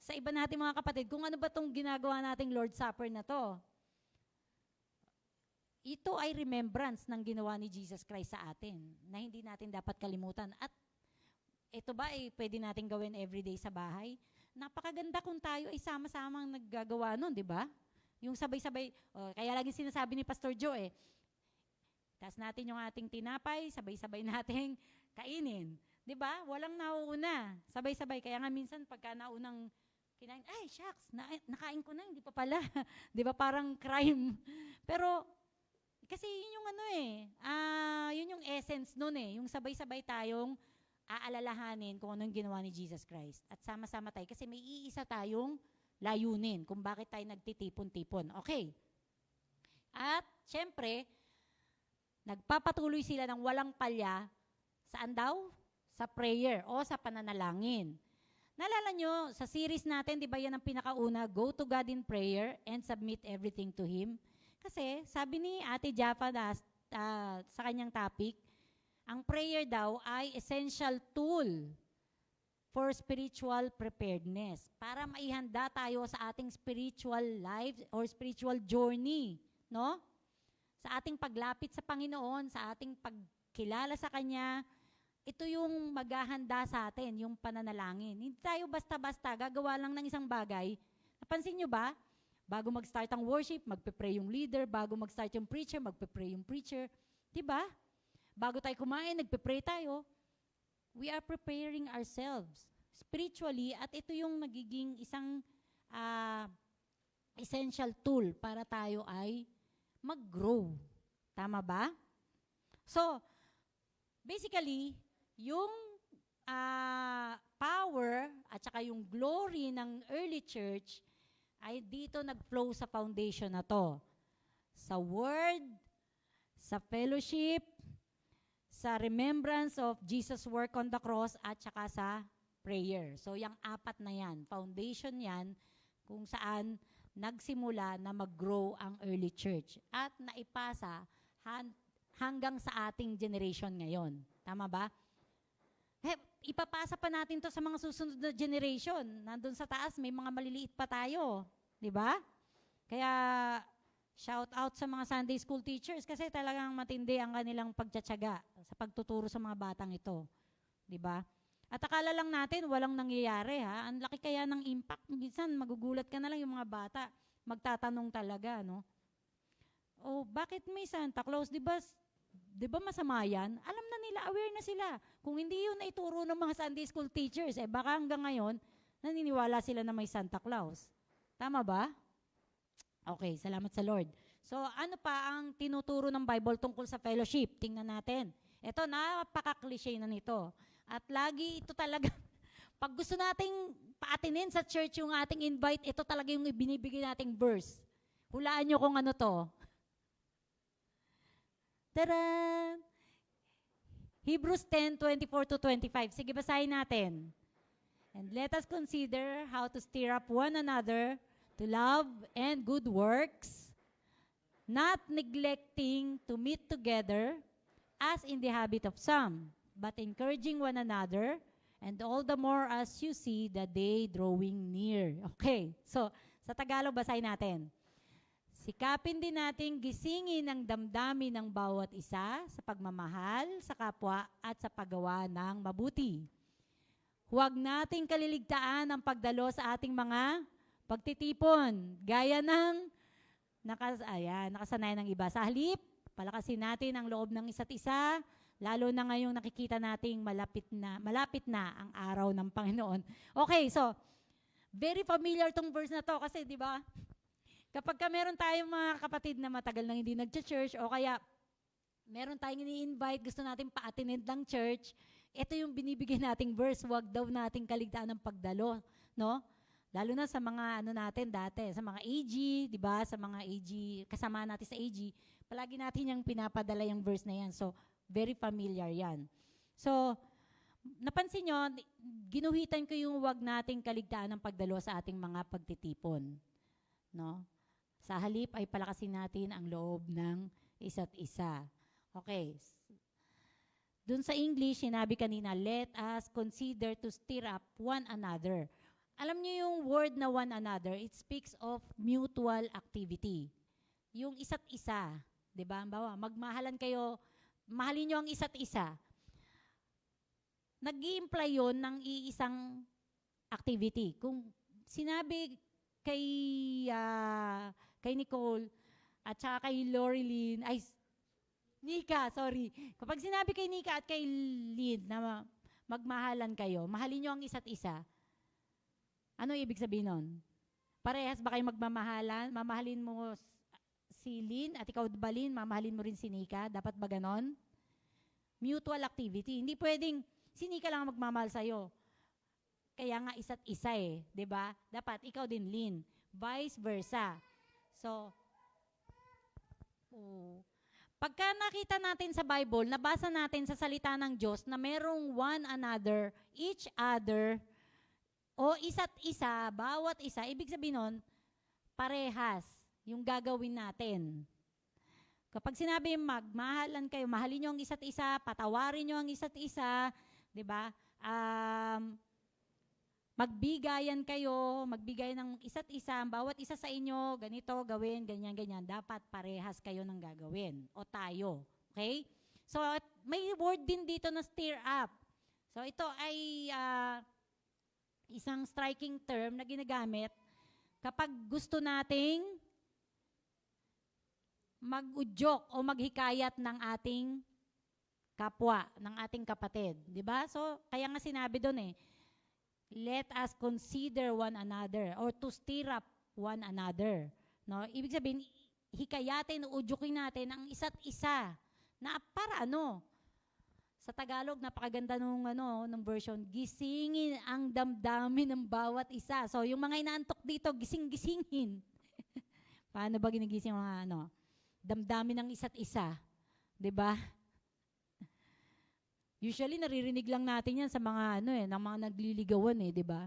sa iba nating mga kapatid kung ano ba itong ginagawa nating Lord's Supper na to. Ito ay remembrance ng ginawa ni Jesus Christ sa atin na hindi natin dapat kalimutan. At ito ba pwede natin gawin everyday sa bahay? Napakaganda kung tayo ay sama-samang naggagawa nun, di ba? Yung sabay-sabay, kaya lagi sinasabi ni Pastor Joe taas natin yung ating tinapay, sabay-sabay nating kainin. Di ba? Walang nauuna. Sabay-sabay. Kaya nga minsan pagka naunang kinain, ay, shucks, nakain ko na, hindi pa pala. Di ba? Parang crime. Pero, kasi yun yung yun yung essence nun yung sabay-sabay tayong aalalahanin kung anong ginawa ni Jesus Christ. At sama-sama tayo kasi may iisa tayong layunin kung bakit tayo nagtitipon-tipon. Okay. At, syempre, nagpapatuloy sila ng walang palya. Saan daw? Sa prayer o sa pananalangin. Naalala nyo, sa series natin, di ba yan ang pinakauna, Go to God in prayer and submit everything to Him. Kasi, sabi ni Ate Jaffa sa kanyang topic, ang prayer daw ay essential tool for spiritual preparedness. Para maihanda tayo sa ating spiritual life or spiritual journey, no? Sa ating paglapit sa Panginoon, sa ating pagkilala sa Kanya, ito yung maghahanda sa atin, yung pananalangin. Hindi tayo basta-basta gagawa lang ng isang bagay. Napansin nyo ba? Bago mag-start ang worship, magpe-pray yung leader. Bago mag-start yung preacher, magpe-pray yung preacher. Diba? Bago tayo kumain, nagpe-pray tayo. We are preparing ourselves spiritually at ito yung nagiging isang essential tool para tayo ay mag-grow. Tama ba? So, basically, yung power at saka yung glory ng early church ay dito nag-flow sa foundation na to. Sa word, sa fellowship, sa remembrance of Jesus' work on the cross, at saka sa prayer. So, yung apat na yan, foundation yan, kung saan nagsimula na mag-grow ang early church at naipasa hanggang sa ating generation ngayon. Tama ba? Ipapasa pa natin to sa mga susunod na generation. Nandun sa taas, may mga maliliit pa tayo. Di ba? Kaya, shout out sa mga Sunday school teachers kasi talagang matindi ang kanilang pagtsatsaga sa pagtuturo sa mga batang ito. Di ba? At akala lang natin, walang nangyayari ha. Ang laki kaya ng impact. Minsan, magugulat ka na lang yung mga bata. Magtatanong talaga, no? Oh, bakit may Santa Claus? Di ba masama yan? Alam na nila, aware na sila. Kung hindi yun na ituro ng mga Sunday school teachers, baka hanggang ngayon, naniniwala sila na may Santa Claus. Tama ba? Okay, salamat sa Lord. So, ano pa ang tinuturo ng Bible tungkol sa fellowship? Tingnan natin. Ito, napaka-cliche na nito. At lagi ito talaga, pag gusto nating paatinin sa church yung ating invite, ito talaga yung binibigay nating verse. Hulaan nyo kung ano to. Taran! Hebrews 10:24-25. Sige, basahin natin. And let us consider how to stir up one another to love and good works, not neglecting to meet together as in the habit of some, but encouraging one another, and all the more as you see the day drawing near. Okay, so sa Tagalog, basahin natin. Sikapin din nating gisingin ang damdamin ng bawat isa sa pagmamahal sa kapwa at sa paggawa ng mabuti. Huwag nating kaliligtaan ang pagdalo sa ating mga pagtitipon, gaya ng nakasanayan ng iba. Sa halip, palakasin natin ang loob ng isa't isa, lalo na ngayong nakikita nating malapit na ang araw ng Panginoon. Okay, so, very familiar tong verse na to kasi, di ba, kapag meron tayong mga kapatid na matagal nang hindi nag-church o kaya meron tayong ini-invite, gusto natin pa-attend ng church, ito yung binibigay nating verse, huwag daw nating kaligtaan ng pagdalo, no? Lalo na sa mga natin dati, sa mga AG, di ba? Sa mga AG, kasama natin sa AG, palagi natin yung pinapadala yung verse na yan. So, very familiar yan. So, napansin nyo, ginuhitan ko yung huwag nating kaligtaan ng pagdalo sa ating mga pagtitipon, no? Sa halip ay palakasin natin ang loob ng isa't isa. Okay. Doon sa English, sinabi kanina, let us consider to stir up one another. Alam niyo yung word na one another, it speaks of mutual activity. Yung isa't isa, di ba? Magmahalan kayo, mahalin niyo ang isa't isa. Nag-i-imply yun ng iisang activity. Kung sinabi kay Nicole at saka kay Lorilyn, Nika, sorry. Kapag sinabi kay Nika at kay Lynn na magmahalan kayo, mahalin nyo ang isa't isa, ano ibig sabihin nun? Parehas ba kayo magmamahalan? Mamahalin mo si Lynn at ikaw ba, Lynn, mamahalin mo rin si Nika? Dapat ba ganon? Mutual activity. Hindi pwedeng si Nika lang magmamahal sa'yo. Kaya nga isa't isa di ba? Dapat ikaw din, Lynn. Vice versa. So, pagka nakita natin sa Bible, nabasa natin sa salita ng Diyos na merong one another, each other, o isa't isa, bawat isa, ibig sabihin nun, parehas yung gagawin natin. Kapag sinabi magmahalan kayo, mahalin nyo ang isa't isa, patawarin nyo ang isa't isa, di ba? magbigayan kayo, magbigay ng isa't isa, bawat isa sa inyo, ganito, gawin, ganyan, ganyan. Dapat parehas kayo ng gagawin. O tayo. Okay? So, may word din dito na stir up. So, ito ay isang striking term na ginagamit kapag gusto nating mag-udyok o maghikayat ng ating kapwa, ng ating kapatid. Di ba? So, kaya nga sinabi doon let us consider one another or to stir up one another. No? Ibig sabihin, hikayatin, udyokin natin ang isa't isa na para ano? Sa Tagalog, napakaganda nung version, gisingin ang damdamin ng bawat isa. So, yung mga inaantok dito, gising-gisingin. Paano ba ginigising mga damdamin ng isa't isa? 'Di ba? Usually naririnig lang natin 'yan sa mga ng mga nagliligawan 'di ba?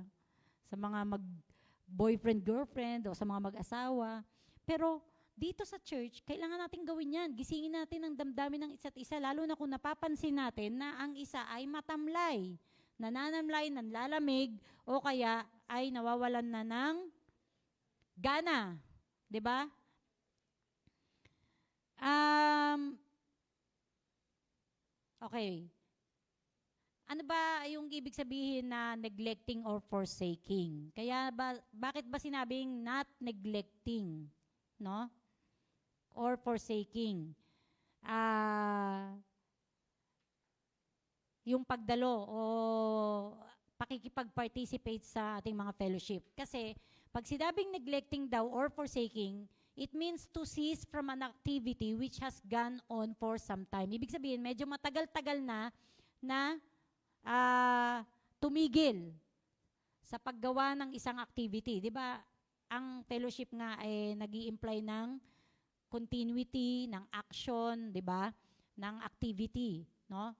Sa mga mag-boyfriend girlfriend o sa mga mag-asawa. Pero dito sa church, kailangan natin gawin 'yan. Gisingin natin ang damdamin ng isa't isa lalo na kung napapansin natin na ang isa ay matamlay, nananamlay, nanlalamig o kaya ay nawawalan na ng gana, 'di ba? Okay. Ano ba yung ibig sabihin na neglecting or forsaking? Kaya bakit ba sinabing not neglecting, no? Or forsaking? Yung pagdalo o pakikipag-participate sa ating mga fellowship. Kasi pag sinabing neglecting daw or forsaking, it means to cease from an activity which has gone on for some time. Ibig sabihin, medyo matagal-tagal na tumigil sa paggawa ng isang activity. Di ba? Ang fellowship nga ay nag-i-imply ng continuity, ng action, di ba? Ng activity. No?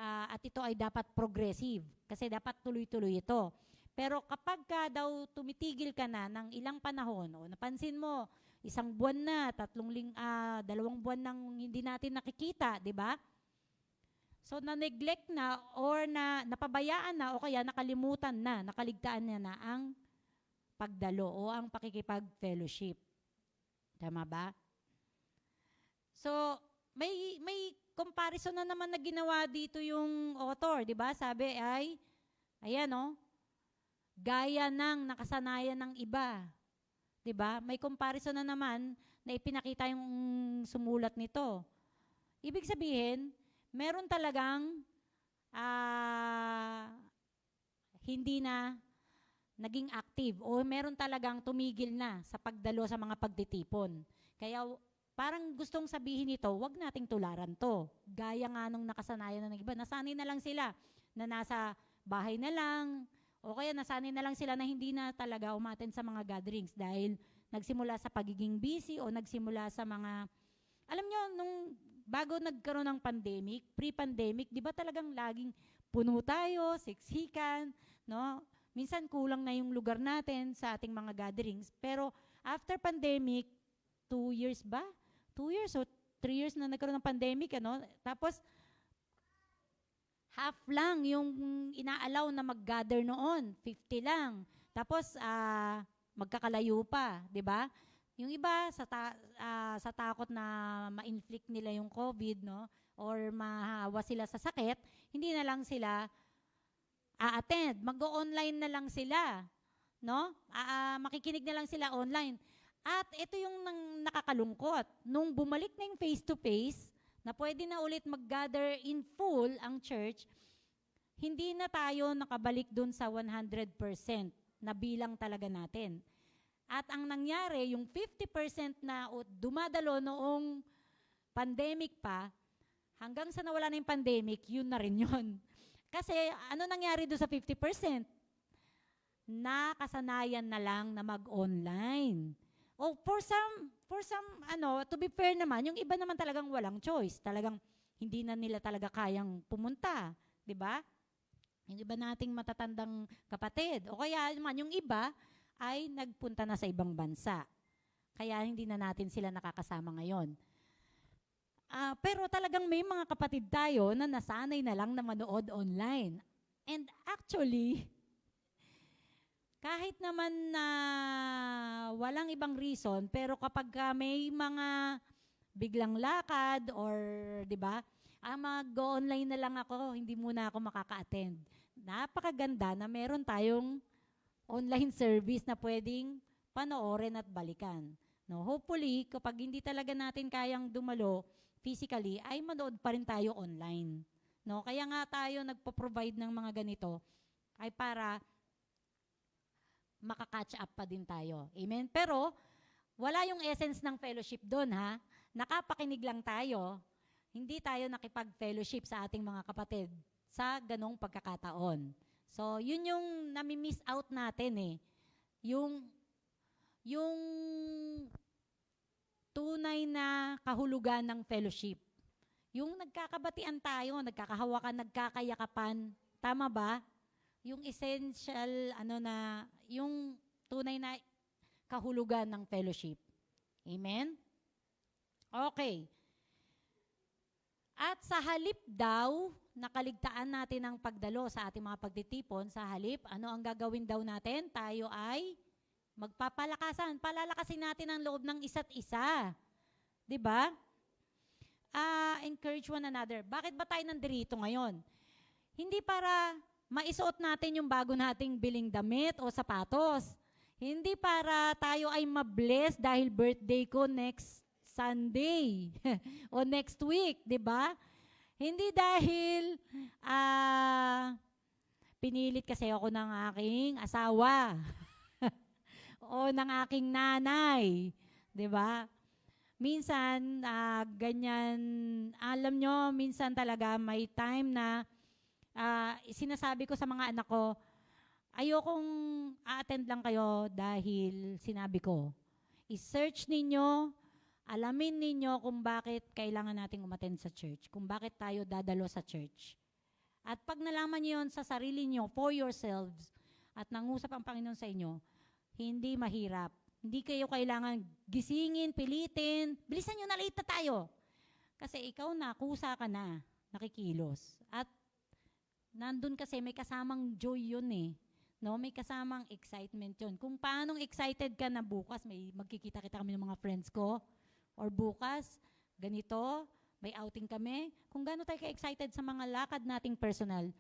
At ito ay dapat progressive kasi dapat tuloy-tuloy ito. Pero kapag ka daw tumitigil ka na ng ilang panahon, o napansin mo, 1 buwan na, 2 buwan nang hindi natin nakikita, di ba? So, na-neglect na or napabayaan na o kaya nakalimutan na, nakaligtaan na ang pagdalo o ang pakikipag-fellowship. Tama ba? So, may comparison na naman na ginawa dito yung author, di ba? Sabi ay, ayan gaya ng nakasanayan ng iba. 'Di ba? May comparison na naman na ipinakita yung sumulat nito. Ibig sabihin, meron talagang hindi na naging active o meron talagang tumigil na sa pagdalo sa mga pagtitipon. Kaya parang gustong sabihin nito, wag nating tularan to. Gaya nga nung nakasanayan ng iba, nasanay na lang sila na nasa bahay na lang, o kaya nasanay na lang sila na hindi na talaga umattend sa mga gatherings dahil nagsimula sa pagiging busy o nagsimula sa mga, alam nyo, nung bago nagkaroon ng pandemic, pre-pandemic, di ba talagang laging puno tayo, siksikan, no? Minsan kulang na yung lugar natin sa ating mga gatherings. Pero after pandemic, 2 years ba? 2 years o 3 years na nagkaroon ng pandemic, Tapos, half lang yung inaalaw na mag-gather noon, 50 lang. Tapos, magkakalayo pa, di ba? Yung iba, sa takot na ma-inflict nila yung COVID, no? Or mahawa sila sa sakit, hindi na lang sila a-attend. Mag-o-online na lang sila, no? Makikinig na lang sila online. At ito yung nakakalungkot. Nung bumalik na yung face-to-face, na pwede na ulit mag-gather in full ang church, hindi na tayo nakabalik dun sa 100% na bilang talaga natin. At ang nangyari, yung 50% na dumadalo noong pandemic pa, hanggang sa nawala na yung pandemic, yun na rin yun. Kasi ano nangyari doon sa 50%? Nakasanayan na lang na mag-online. O for some, to be fair naman, yung iba naman talagang walang choice. Talagang hindi na nila talaga kayang pumunta. 'Di ba? Yung iba nating matatandang kapatid. O kaya naman, yung iba ay nagpunta na sa ibang bansa. Kaya hindi na natin sila nakakasama ngayon. Pero talagang may mga kapatid tayo na nasanay na lang na manood online. And actually, kahit naman na walang ibang reason, pero kapag may mga biglang lakad or, di ba, mag-online na lang ako, hindi muna ako makaka-attend. Napakaganda na meron tayong online service na pwedeng panoorin at balikan. No, hopefully, kapag hindi talaga natin kayang dumalo physically, ay manood pa rin tayo online. No, kaya nga tayo nagpo-provide ng mga ganito ay para makaka-catch up pa din tayo. Amen? Pero, wala yung essence ng fellowship doon, ha? Nakapakinig lang tayo. Hindi tayo nakipag-fellowship sa ating mga kapatid sa ganong pagkakataon. So, yun yung nami-miss out natin eh. Yung tunay na kahulugan ng fellowship. Yung nagkakabatian tayo, nagkakahawakan, nagkakayakapan. Tama ba? Yung essential, yung tunay na kahulugan ng fellowship. Amen? Okay. At sa halip daw, nakaligtaan natin ang pagdalo sa ating mga pagtitipon. Sa halip, ano ang gagawin daw natin? Tayo ay magpapalakasan. Palalakasin natin ang loob ng isa't isa. Diba? Encourage one another. Bakit ba tayo nandito ngayon? Hindi para maisuot natin yung bago nating biling damit o sapatos. Hindi para tayo ay mabless dahil birthday ko next Sunday o next week, di ba? Hindi dahil pinilit kasi ako ng aking asawa o ng aking nanay, di ba? Minsan, ganyan, alam nyo, minsan talaga may time na sinasabi ko sa mga anak ko, ayokong a-attend lang kayo dahil sinabi ko. I-search ninyo, alamin ninyo kung bakit kailangan nating umattend sa church, kung bakit tayo dadalo sa church. At pag nalaman niyo yun sa sarili niyo, for yourselves, at nangusap ang Panginoon sa inyo, hindi mahirap. Hindi kayo kailangan gisingin, pilitin, bilisan nyo na late na tayo. Kasi ikaw na, kusa ka na, nakikilos. At nandun kasi may kasamang joy yun eh. No, may kasamang excitement yun. Kung paanong excited ka na bukas, may magkikita-kita kami ng mga friends ko, or bukas, ganito, may outing kami. Kung gano'n tayo ka-excited sa mga lakad nating personal,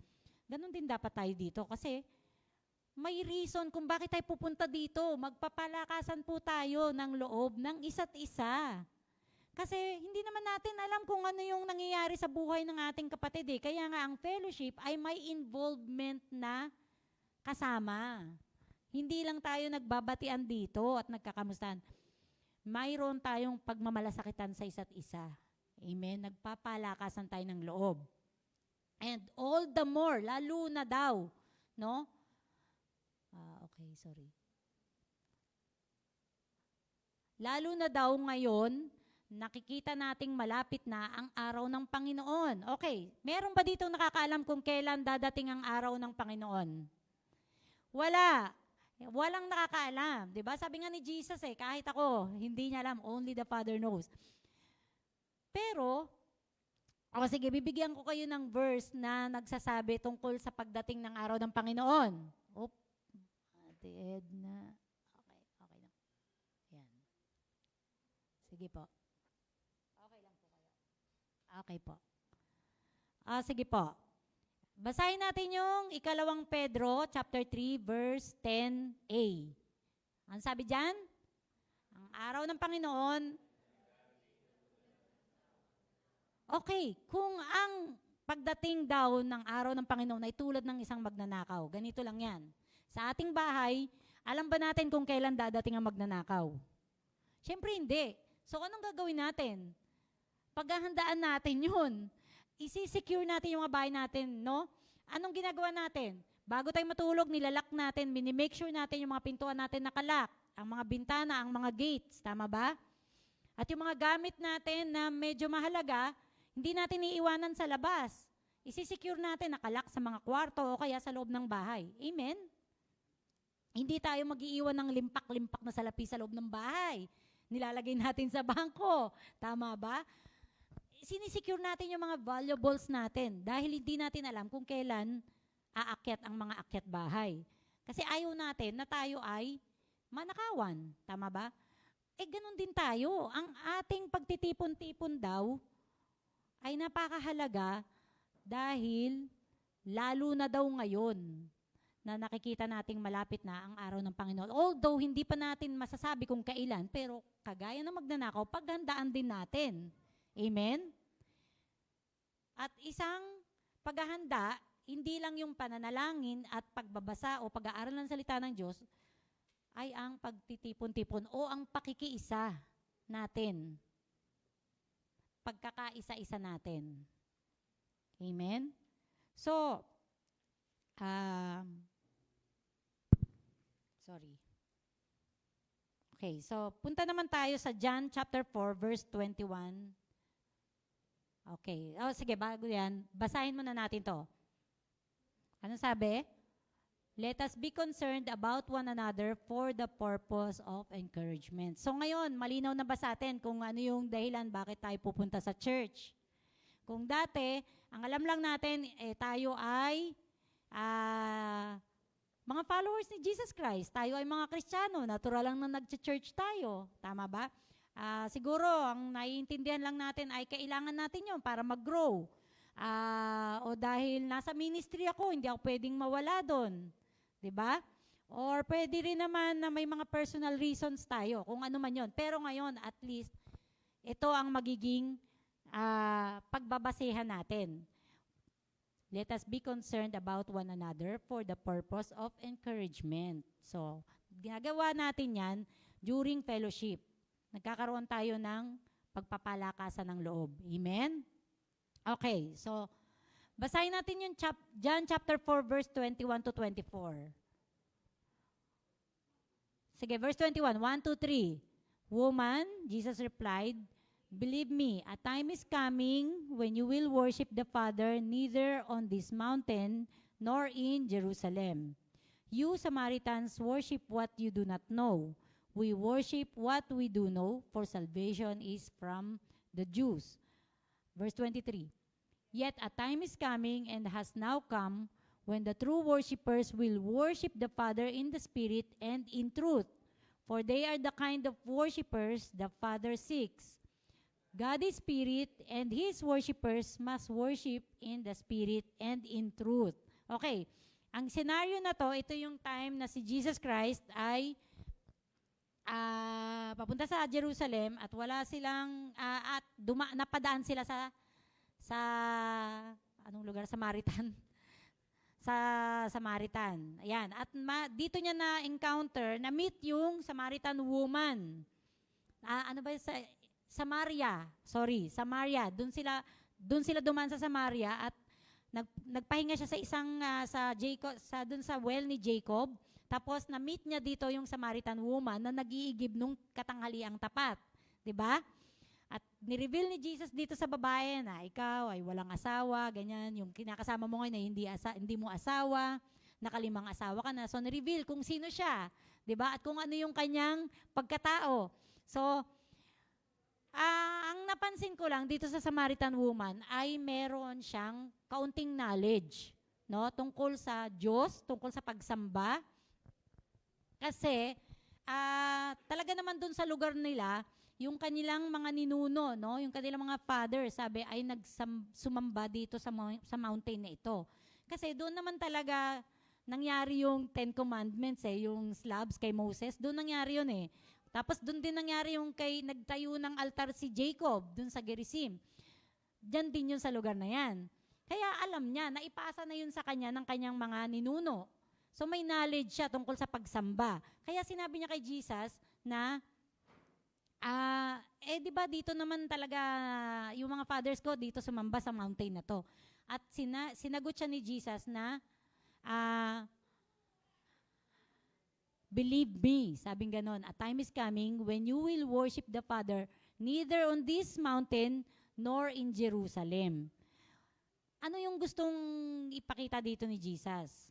ganun din dapat tayo dito. Kasi may reason kung bakit tayo pupunta dito. Magpapalakasan po tayo ng loob ng isa't isa. Kasi hindi naman natin alam kung ano yung nangyayari sa buhay ng ating kapatid eh. Kaya nga ang fellowship ay may involvement na kasama. Hindi lang tayo nagbabatian dito at nagkakamustahan. Mayroon tayong pagmamalasakitan sa isa't isa. Amen? Nagpapalakasan tayo ng loob. And all the more, lalo na daw, no? Okay, sorry. Lalo na daw ngayon, nakikita nating malapit na ang araw ng Panginoon. Okay, meron ba dito nakakaalam kung kailan dadating ang araw ng Panginoon? Wala. Walang nakakaalam. Diba? Sabi nga ni Jesus kahit ako, hindi niya alam, only the Father knows. Pero, sige, bibigyan ko kayo ng verse na nagsasabi tungkol sa pagdating ng araw ng Panginoon. Ate Edna. Okay na. Yan. Sige po. Okay lang po kayo. Okay po. Sige po. Basahin natin yung 2 Pedro chapter 3 verse 10a. Ang sabi diyan? Ang araw ng Panginoon. Okay, kung ang pagdating daw ng araw ng Panginoon ay tulad ng isang magnanakaw, ganito lang yan. Sa ating bahay, alam ba natin kung kailan dadating ang magnanakaw? Siyempre hindi. So anong gagawin natin? Paghahandaan natin yun. Isi-secure natin yung mga bahay natin, no? Anong ginagawa natin? Bago tayo matulog, nilalak natin, minimake sure natin yung mga pintuan natin nakalak, ang mga bintana, ang mga gates, tama ba? At yung mga gamit natin na medyo mahalaga, hindi natin iiwanan sa labas. Isi-secure natin nakalak sa mga kwarto o kaya sa loob ng bahay. Amen? Hindi tayo mag-iiwan ng limpak-limpak na salapi sa loob ng bahay. Nilalagay natin sa bangko. Tama ba? Sinisecure natin yung mga valuables natin dahil hindi natin alam kung kailan aakyat ang mga akyat bahay. Kasi ayaw natin na tayo ay manakawan. Tama ba? Ganun din tayo. Ang ating pagtitipon-tipon daw ay napakahalaga dahil lalo na daw ngayon na nakikita nating malapit na ang araw ng Panginoon. Although hindi pa natin masasabi kung kailan, pero kagaya ng magnanakaw, paghandaan din natin. Amen? At isang paghahanda, hindi lang yung pananalangin at pagbabasa o pag-aaral ng salita ng Diyos, ay ang pagtitipon-tipon o ang pakikiisa natin. Pagkakaisa-isa natin. Amen? So, sorry. Okay, so punta naman tayo sa John chapter 4 verse 21. Okay. Sige, bago yan, basahin muna natin to. Ano sabi? Let us be concerned about one another for the purpose of encouragement. So ngayon, malinaw na ba sa atin kung ano yung dahilan bakit tayo pupunta sa church? Kung dati, ang alam lang natin, tayo ay mga followers ni Jesus Christ. Tayo ay mga Kristiyano. Natural lang na nag-church tayo. Tama ba? Siguro, ang naiintindihan lang natin ay kailangan natin yon para mag-grow. O dahil nasa ministry ako, hindi ako pwedeng mawala doon. Diba? Or pwede rin naman na may mga personal reasons tayo, kung ano man yon. Pero ngayon, at least, ito ang magiging pagbabasehan natin. Let us be concerned about one another for the purpose of encouragement. So, ginagawa natin yan during fellowship. Nagkakaroon tayo ng pagpapalakasan ng loob. Amen? Okay, so, basahin natin yung John chapter 4, verse 21 to 24. Sige, verse 21, 1, 2, 3. Woman, Jesus replied, believe me, a time is coming when you will worship the Father neither on this mountain nor in Jerusalem. You Samaritans worship what you do not know. We worship what we do know, for salvation is from the Jews. Verse 23. Yet a time is coming and has now come when the true worshipers will worship the Father in the Spirit and in truth, for they are the kind of worshipers the Father seeks. God is Spirit, and His worshipers must worship in the Spirit and in truth. Okay, ang senaryo na to, ito yung time na si Jesus Christ ay papunta sa Jerusalem at wala silang, napadaan sila sa anong lugar? Samaritan. Sa Samaritan. Ayan. At dito niya na-encounter, na-meet yung Samaritan woman. Ano ba sa Samaria. Samaria. Doon sila dumaan sa Samaria at nagpahinga siya sa isang doon sa well ni Jacob. Tapos na-meet niya dito yung Samaritan woman na nag-iigib nung katanghaliang tapat. 'Di ba? At ni-reveal ni Jesus dito sa babae na ikaw ay walang asawa, ganyan, yung kinakasama mo ngayon ay hindi mo asawa, nakalimang asawa ka na. So ni-reveal kung sino siya, 'di ba? At kung ano yung kanyang pagkatao. So ang napansin ko lang dito sa Samaritan woman ay meron siyang kaunting knowledge, no, tungkol sa Diyos, tungkol sa pagsamba. Kasi talaga naman doon sa lugar nila, yung kanilang mga ninuno, no, yung kanilang mga father, sabi ay sumamba dito sa mountain na ito. Kasi doon naman talaga nangyari yung Ten Commandments, yung slabs kay Moses, doon nangyari yun eh. Tapos doon din nangyari yung nagtayo ng altar si Jacob, doon sa Gerizim. Diyan din yun sa lugar na yan. Kaya alam niya, naipasa na yun sa kanya ng kanyang mga ninuno. So may knowledge siya tungkol sa pagsamba. Kaya sinabi niya kay Jesus na, di ba dito naman talaga yung mga fathers ko dito sumamba sa mountain na to. At sinagot siya ni Jesus na, believe me, sabing ganon, a time is coming when you will worship the Father neither on this mountain nor in Jerusalem. Ano yung gustong ipakita dito ni Jesus?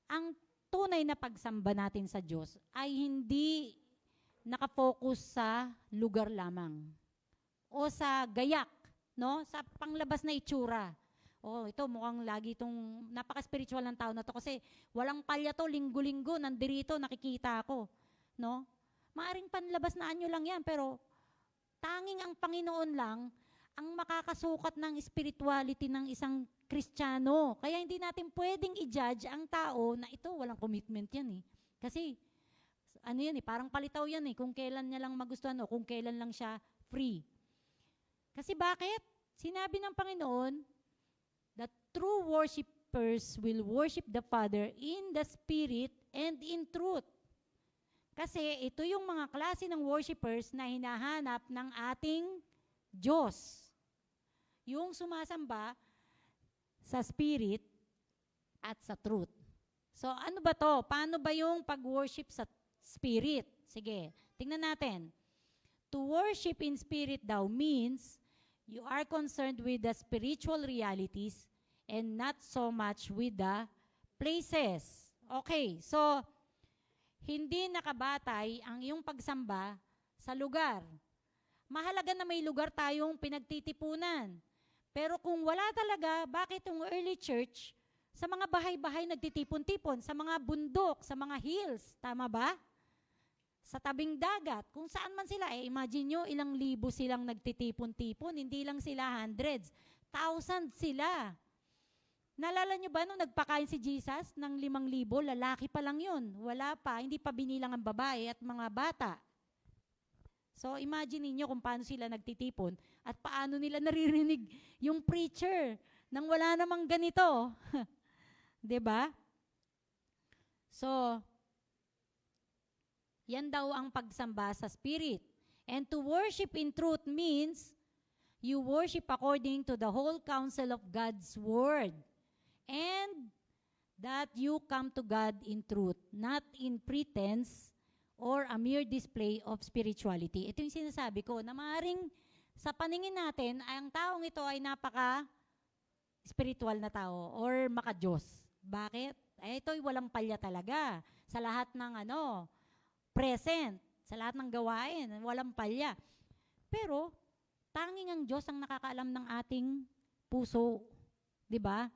Ang tunay na pagsamba natin sa Diyos ay hindi nakafocus sa lugar lamang o sa gayak, no? Sa panglabas na itsura oh, ito mukhang lagi itong napaka-spiritual ng tao na to kasi walang palya to, linggo-linggo, nandirito, nakikita ako. No? Maaring panlabas na anyo lang yan, pero tanging ang Panginoon lang ang makakasukat ng spirituality ng isang Kristiyano. Kaya hindi natin pwedeng i-judge ang tao na ito, walang commitment yan eh. Kasi, ano yan eh, parang palitaw yan eh, kung kailan niya lang magustuhan o kung kailan lang siya free. Kasi bakit? Sinabi ng Panginoon, that true worshipers will worship the Father in the Spirit and in truth. Kasi ito yung mga klase ng worshipers na hinahanap ng ating Diyos. Yung sumasamba sa Spirit at sa truth. So ano ba to? Paano ba yung pag-worship sa Spirit? Sige, tingnan natin. To worship in Spirit daw means you are concerned with the spiritual realities and not so much with the places. Okay, so hindi nakabatay ang iyong pagsamba sa lugar. Mahalaga na may lugar tayong pinagtitipunan. Pero kung wala talaga, bakit yung early church sa mga bahay-bahay nagtitipon-tipon, sa mga bundok, sa mga hills, tama ba? Sa tabing dagat, kung saan man sila, imagine nyo ilang libo silang nagtitipon-tipon, hindi lang sila hundreds, thousands sila. Nalala nyo ba nung nagpakain si Jesus ng 5,000, lalaki pa lang yun, wala pa, hindi pa binilang ang babae at mga bata. So imagine niyo kung paano sila nagtitipon at paano nila naririnig yung preacher nang wala namang ganito. 'Di ba? So yan daw ang pagsamba sa Spirit. And to worship in truth means you worship according to the whole counsel of God's word. And that you come to God in truth, not in pretense or a mere display of spirituality. Ito yung sinasabi ko, na maaaring sa paningin natin, ang taong ito ay napaka-spiritual na tao or maka-Diyos. Bakit? Ito'y walang palya talaga. Sa lahat ng present, sa lahat ng gawain, walang palya. Pero, tanging ang Diyos ang nakakaalam ng ating puso. 'Di ba?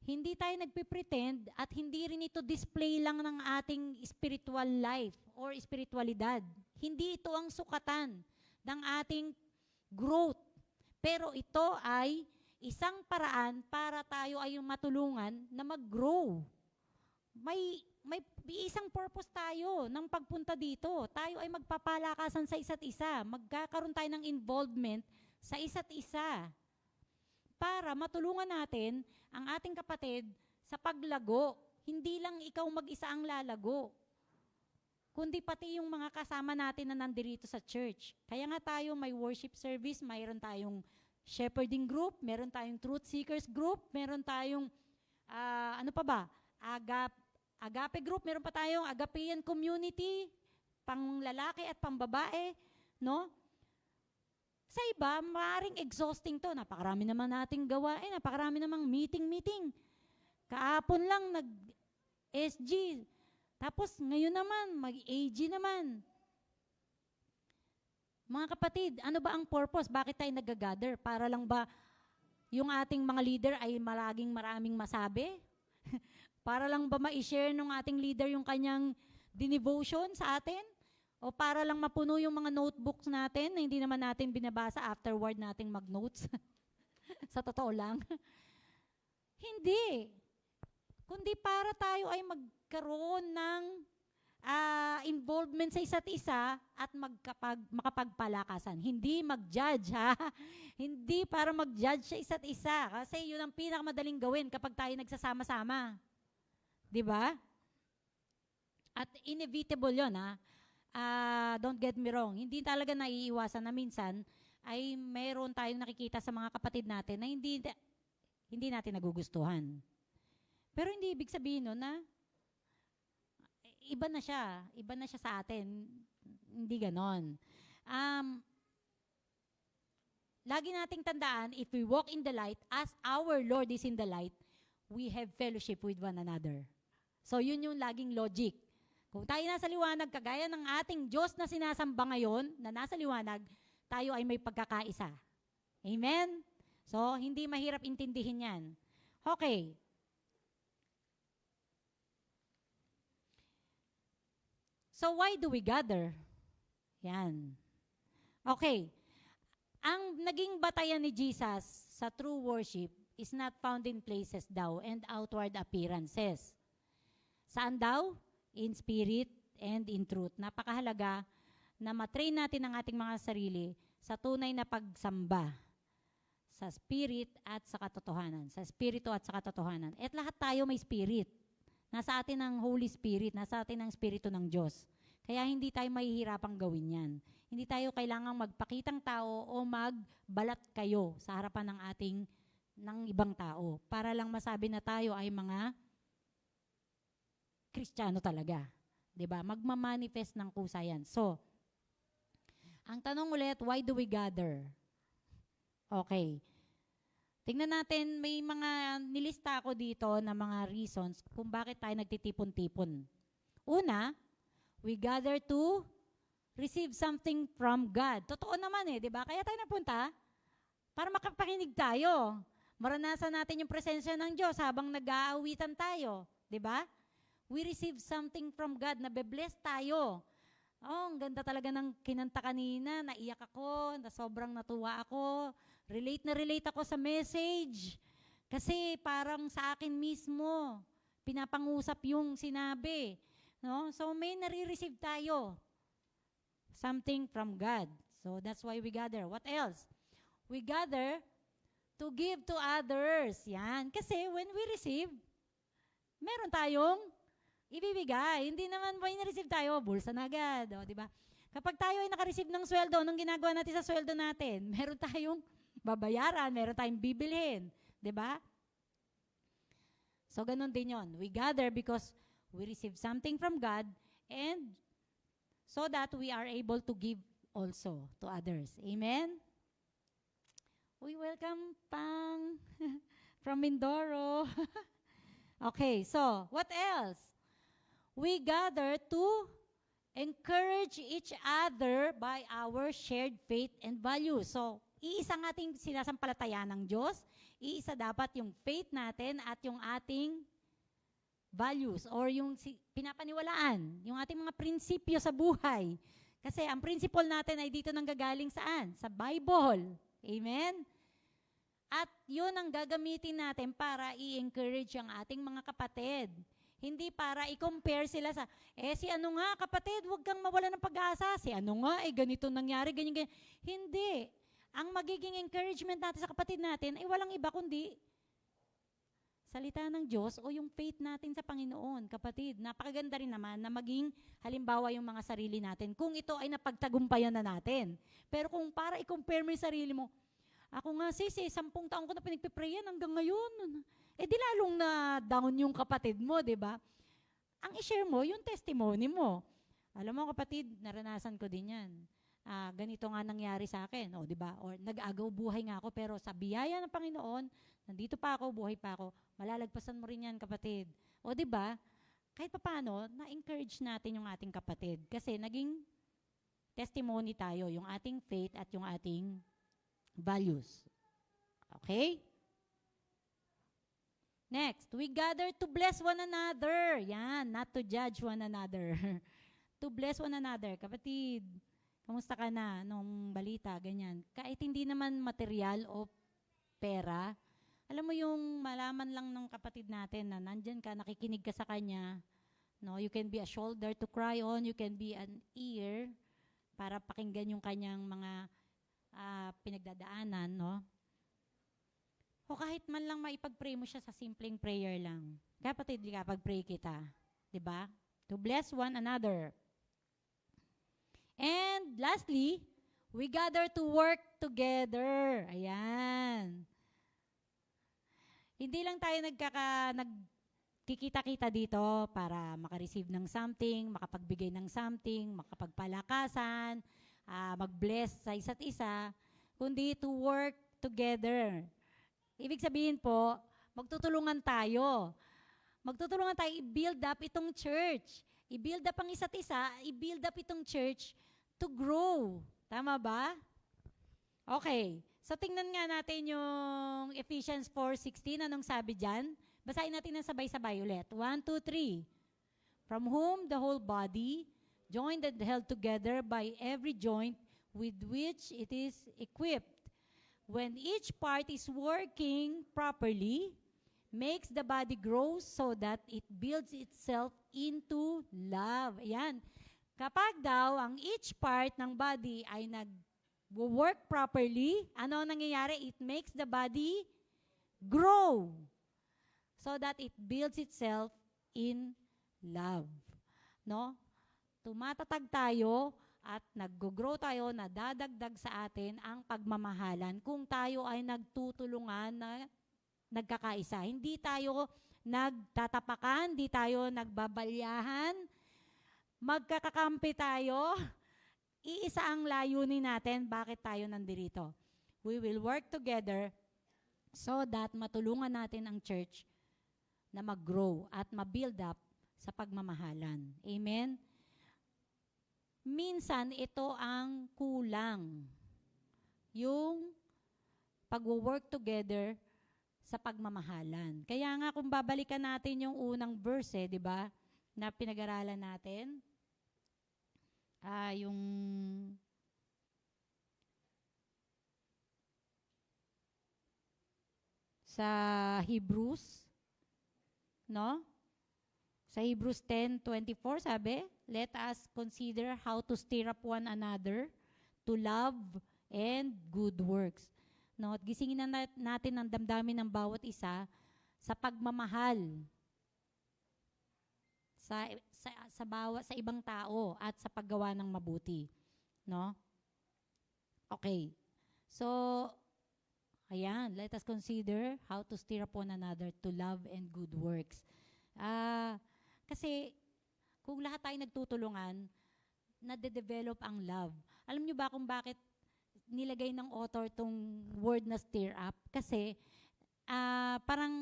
Hindi tayo nagpipretend at hindi rin ito display lang ng ating spiritual life or spiritualidad. Hindi ito ang sukatan ng ating growth. Pero ito ay isang paraan para tayo ay matulungan na mag-grow. May isang purpose tayo ng pagpunta dito. Tayo ay magpapalakasan sa isa't isa. Magkakaroon tayo ng involvement sa isa't isa para matulungan natin ang ating kapatid sa paglago. Hindi lang ikaw mag-isa ang lalago, kundi pati yung mga kasama natin na nandirito sa church. Kaya nga tayo may worship service, mayroon tayong shepherding group, meron tayong truth seekers group, meron tayong, ano pa ba, agape group, meron pa tayong agapean community, pang lalaki at pang babae, no? Sa iba, maaaring exhausting to. Napakarami naman nating gawain, napakarami namang meeting. Kaapon lang nag-SG. Tapos ngayon naman, mag-AG naman. Mga kapatid, ano ba ang purpose? Bakit tayo nag-gather? Para lang ba yung ating mga leader ay maraming masabi? Para lang ba ma-share ng ating leader yung kanyang devotion sa atin? O para lang mapuno yung mga notebooks natin na hindi naman natin binabasa afterward nating mag-notes? Sa totoo lang. Hindi. Kundi para tayo ay magkaroon ng involvement sa isa't isa at makapagpalakasan. Hindi mag-judge, ha? Hindi para mag-judge sa isa't isa. Kasi yun ang pinakamadaling gawin kapag tayo nagsasama-sama. Di ba? At inevitable yun, ha? Don't get me wrong, hindi talaga naiiwasan na minsan ay mayroon tayong nakikita sa mga kapatid natin na hindi natin nagugustuhan. Pero hindi ibig sabihin no, na iba na siya sa atin. Hindi ganon. Lagi nating tandaan, if we walk in the light, as our Lord is in the light, we have fellowship with one another. So yun yung laging logic. Kung tayo nasa liwanag, kagaya ng ating Diyos na sinasamba ngayon, na nasa liwanag, tayo ay may pagkakaisa. Amen? So, hindi mahirap intindihin yan. Okay. So why do we gather? Yan. Okay. Ang naging batayan ni Jesus sa true worship is not found in places daw and outward appearances. Saan daw? In spirit and in truth. Napakahalaga na matrain natin ang ating mga sarili sa tunay na pagsamba sa spirit at sa katotohanan. Sa spirito at sa katotohanan. At lahat tayo may spirit. Nasa atin ang Holy Spirit, nasa atin ang Espiritu ng Diyos. Kaya hindi tayo mahihirapang gawin yan. Hindi tayo kailangang magpakitang tao o magbalat kayo sa harapan ng ibang tao para lang masabi na tayo ay mga Kristiyano talaga. 'Di ba? Magmamanifest ng kusa yan. So, ang tanong ulit, why do we gather? Okay. Tingnan natin, may mga nilista ako dito na mga reasons kung bakit tayo nagtitipon-tipon. Una, we gather to receive something from God. Totoo naman di ba? Kaya tayo napunta para makapakinig tayo. Maranasan natin yung presensya ng Diyos habang nag-aawitan tayo. Di ba? We receive something from God, nabe-bless tayo. Oh, ang ganda talaga ng kinanta kanina, naiyak ako, sobrang natuwa ako. Relate ako sa message. Kasi parang sa akin mismo, pinapangusap yung sinabi. No? So may nare-receive tayo. Something from God. So that's why we gather. What else? We gather to give to others. Yan. Kasi when we receive, meron tayong ibibigay. Hindi naman may na-receive tayo, bulsa na agad. O, diba? Kapag tayo ay naka-receive ng sweldo, anong ginagawa natin sa sweldo natin? Meron tayong babayaran, meron tayong bibilhin. Diba? So, ganun din yon. We gather because we receive something from God and so that we are able to give also to others. Amen? We welcome Pang from Mindoro. Okay, so what else? We gather to encourage each other by our shared faith and values. So, iisa ng ating sinasampalataya ng Diyos, iisa dapat yung faith natin at yung ating values or yung pinapaniwalaan, yung ating mga prinsipyo sa buhay. Kasi ang principle natin ay dito nanggagaling saan? Sa Bible. Amen? At yun ang gagamitin natin para i-encourage ang ating mga kapatid. Hindi para i-compare sila sa, si ano nga kapatid, huwag kang mawala ng pag-asa. Si ano nga, ganito nangyari, ganyan. Hindi. Ang magiging encouragement natin sa kapatid natin ay walang iba kundi salita ng Diyos o yung faith natin sa Panginoon, kapatid. Napakaganda rin naman na maging halimbawa yung mga sarili natin kung ito ay napagtagumpayan na natin. Pero kung para i-compare mo yung sarili mo, ako nga 10 taon ko na pinagpiprayan hanggang ngayon. Di lalong na down yung kapatid mo, di ba? Ang i-share mo, yung testimony mo. Alam mo kapatid, naranasan ko din yan. Ganito nga nangyari sa akin, di ba? Or nag-agaw buhay nga ako, pero sa biyaya ng Panginoon, nandito pa ako, buhay pa ako, malalagpasan mo rin yan kapatid. Di ba? Kahit paano, na-encourage natin yung ating kapatid. Kasi naging testimony tayo, yung ating faith at yung ating values. Okay? Next, we gather to bless one another. Yan, not to judge one another. To bless one another. Kapatid, kamusta ka na nung balita, ganyan. Kahit hindi naman material o pera, alam mo yung malaman lang ng kapatid natin na nandyan ka, nakikinig ka sa kanya. No, you can be a shoulder to cry on, you can be an ear para pakinggan yung kanyang mga pinagdadaanan, no? O kahit man lang maipag-pray mo siya sa simpleng prayer lang. Kapatid, kapag-pray kita. Diba? To bless one another. And lastly, we gather to work together. Ayan. Hindi lang tayo nagkikita-kita dito para makareceive ng something, makapagbigay ng something, makapagpalakasan, mag-bless sa isa't isa, kundi to work together. Ibig sabihin po, magtutulungan tayo. Magtutulungan tayo i-build up itong church. I-build up ang isa't isa, i-build up itong church to grow. Tama ba? Okay. So tingnan nga natin yung Ephesians 4:16. Anong sabi dyan? Basahin natin ng sabay-sabay ulit. 1, 2, 3. From whom the whole body, joined and held together by every joint with which it is equipped, when each part is working properly, makes the body grow so that it builds itself into love. Ayan. Kapag daw ang each part ng body ay nag-work properly, ano ang nangyayari? It makes the body grow so that it builds itself in love. No? Tumatatag tayo at nag-grow tayo, na dadagdag sa atin ang pagmamahalan kung tayo ay nagtutulungan na nagkakaisa. Hindi tayo nagtatapakan, hindi tayo nagbabalyahan, magkakakampi tayo. Iisa ang layunin natin, bakit tayo nandirito. We will work together so that matulungan natin ang church na mag-grow at ma-build up sa pagmamahalan. Amen? Minsan, ito ang kulang. Yung pag-work together sa pagmamahalan. Kaya nga kung babalikan natin yung unang verse, di ba, na pinag-aralan natin, yung sa Hebrews, no? Sa Hebrews 10:24 sabi, let us consider how to stir up one another to love and good works. No, at gisingin na natin ang damdamin ng bawat isa sa pagmamahal sa ibang tao at sa paggawa ng mabuti, no? Okay. So, ayan, let us consider how to stir up one another to love and good works. Kasi kung lahat tayo nagtutulungan, nade-develop ang love. Alam niyo ba kung bakit nilagay ng author tong word na stir up? Kasi parang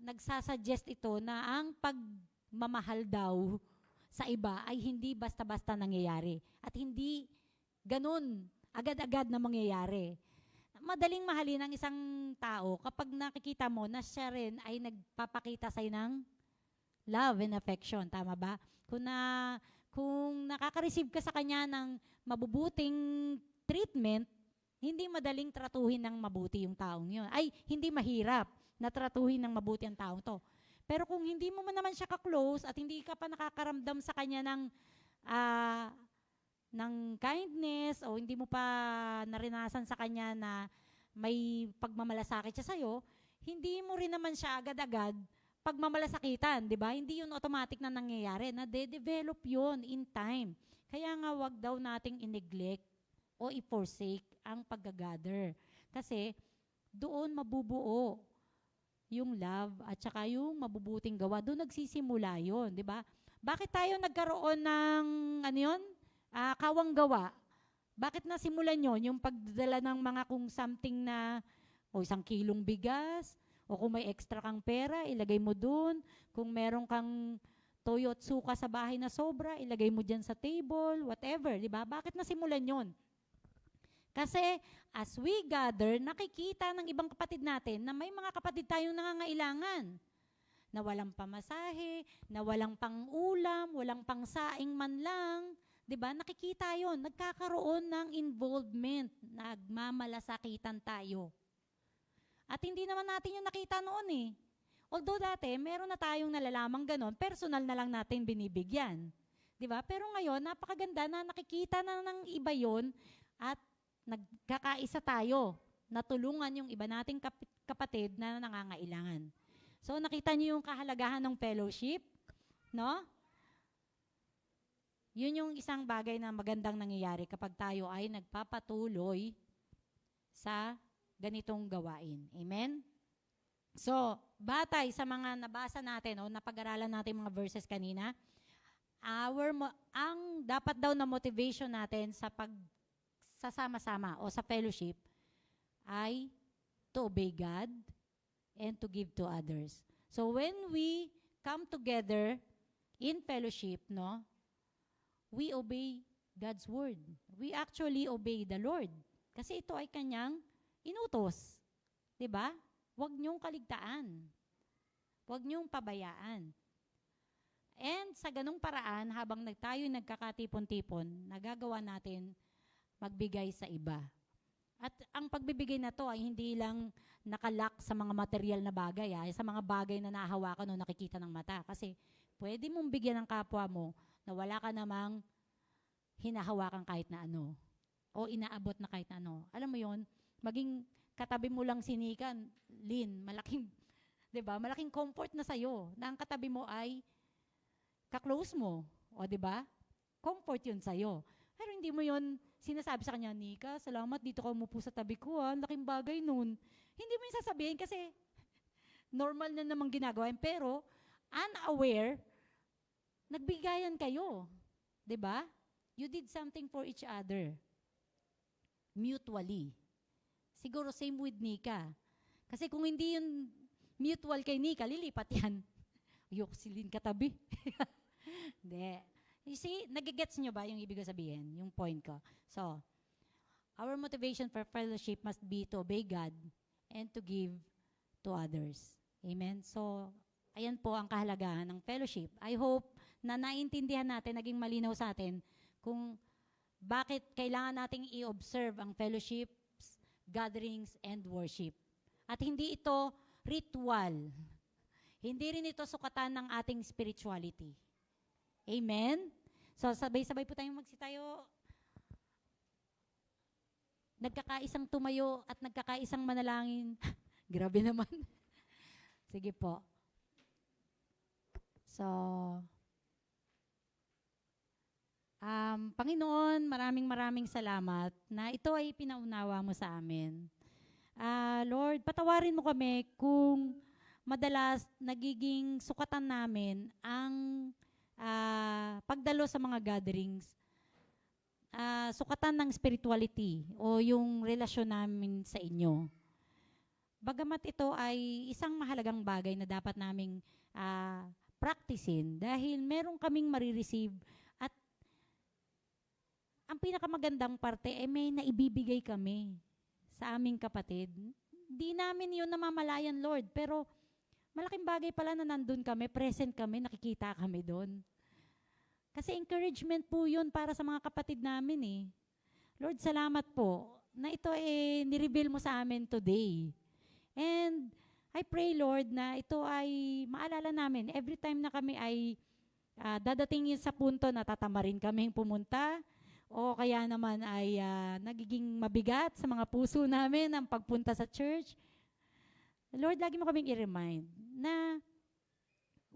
nagsasuggest ito na ang pagmamahal daw sa iba ay hindi basta-basta nangyayari. At hindi ganun agad-agad na mangyayari. Madaling mahalin ang isang tao kapag nakikita mo na siya rin ay nagpapakita sa'yo ng love and affection. Tama ba? Kung nakaka-receive ka sa kanya ng mabubuting treatment, hindi madaling tratuhin ng mabuti yung taong yun. Ay, hindi mahirap na tratuhin ng mabuti ang taong to. Pero kung hindi mo naman siya ka-close at hindi ka pa nakakaramdam sa kanya ng kindness o hindi mo pa narinasan sa kanya na may pagmamalasakit siya sa'yo, hindi mo rin naman siya agad-agad pagmamalasakitan, di ba? Hindi yun automatic na nangyayari. Na-develop yun in time. Kaya nga wag daw nating i-neglect o i-forsake ang pag-gather. Kasi doon mabubuo yung love at saka yung mabubuting gawa. Doon nagsisimula yun, di ba? Bakit tayo nagkaroon ng, kawang gawa? Bakit nasimulan yun? Yung pagdala ng mga kung something na, isang kilong bigas, o kung may extra kang pera, ilagay mo dun. Kung meron kang toyo at suka sa bahay na sobra, ilagay mo dyan sa table, whatever, di ba? Bakit nasimulan yun? Kasi as we gather, nakikita ng ibang kapatid natin na may mga kapatid tayong nangangailangan. Na walang pamasahe, na walang pang-ulam, walang pang-saing man lang. 'Di ba? Nakikita yon, nagkakaroon ng involvement, nagmamalasakitan tayo. At hindi naman natin yung nakita noon eh. Although dati, meron na tayong nalalamang ganon, personal na lang natin binibigyan. 'Di ba? Pero ngayon, napakaganda na nakikita na ng iba yon at nagkakaisa tayo, natulungan yung iba nating kapatid na nangangailangan. So nakita niyo yung kahalagahan ng fellowship, no? Yun yung isang bagay na magandang nangyayari kapag tayo ay nagpapatuloy sa ganitong gawain. Amen? So, batay sa mga nabasa natin o napag-aralan natin mga verses kanina, ang dapat daw na motivation natin sa pagsasama-sama o sa fellowship ay to obey God and to give to others. So when we come together in fellowship, we obey God's word. We actually obey the Lord. Kasi ito ay kanyang inutos. 'Di ba? Huwag niyong kaligtaan. Huwag niyong pabayaan. And sa ganung paraan, habang tayo nagkakatipon-tipon, nagagawa natin magbigay sa iba. At ang pagbibigay na to ay hindi lang nakalak sa mga material na bagay, sa mga bagay na nahahawakan o nakikita ng mata. Kasi pwede mong bigyan ng kapwa mo na wala ka namang hinahawakan kahit na ano. O inaabot na kahit na ano. Alam mo yon, maging katabi mo lang si Nika, Lynn, malaking, 'di ba? Malaking comfort na sa'yo na ang katabi mo ay ka-close mo. O 'di ba? Comfort 'yun sa'yo. Pero hindi mo 'yun sinasabi sa kanya, Nika, salamat dito ka umupo sa tabi ko, laking bagay nun. Hindi mo 'yung sasabihin kasi normal na namang ginagawa yun, pero unaware, nagbigayan kayo. 'Di ba? You did something for each other. Mutually. Siguro same with Nika. Kasi kung hindi yun mutual kay Nika, lilipat yan. Ayoko silin katabi. Hindi. You see, nagigets nyo ba yung ibig sabihin? Yung point ko. So, our motivation for fellowship must be to obey God and to give to others. Amen? So, ayan po ang kahalagahan ng fellowship. I hope na naintindihan natin, naging malinaw sa atin, kung bakit kailangan nating i-observe ang fellowships, gatherings, and worship. At hindi ito ritual. Hindi rin ito sukatan ng ating spirituality. Amen? So, sabay-sabay po tayong magsitayo. Nagkakaisang tumayo at nagkakaisang manalangin. Grabe naman. Sige po. So, Panginoon, maraming salamat na ito ay pinaunawa mo sa amin. Lord, patawarin mo kami kung madalas nagiging sukatan namin ang pagdalo sa mga gatherings, sukatan ng spirituality o yung relasyon namin sa inyo. Bagamat ito ay isang mahalagang bagay na dapat naming practicein dahil meron kaming marireceive. Ang pinakamagandang parte ay may naibibigay kami sa aming kapatid. Di namin yun namamalayan, Lord. Pero malaking bagay pala na nandun kami, present kami, nakikita kami doon. Kasi encouragement po yun para sa mga kapatid namin eh. Lord, salamat po na ito nireveal mo sa amin today. And I pray, Lord, na ito ay maalala namin every time na kami ay dadatingin sa punto na tatamarin kaming pumunta, o kaya naman ay nagiging mabigat sa mga puso namin ang pagpunta sa church. Lord, lagi mo kaming i-remind na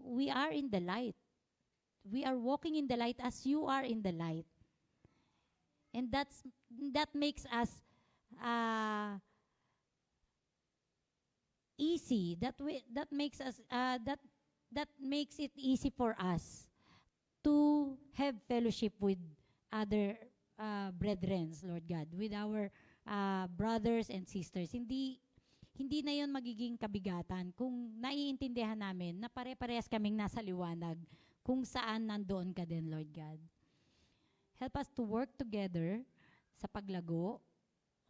we are in the light. We are walking in the light as you are in the light. And that makes us easy. That makes it easy for us to have fellowship with other brethren, Lord God, with our brothers and sisters. Hindi na yon magiging kabigatan kung naiintindihan namin na pare-parehas kaming nasa liwanag kung saan nandoon ka din, Lord God. Help us to work together sa paglago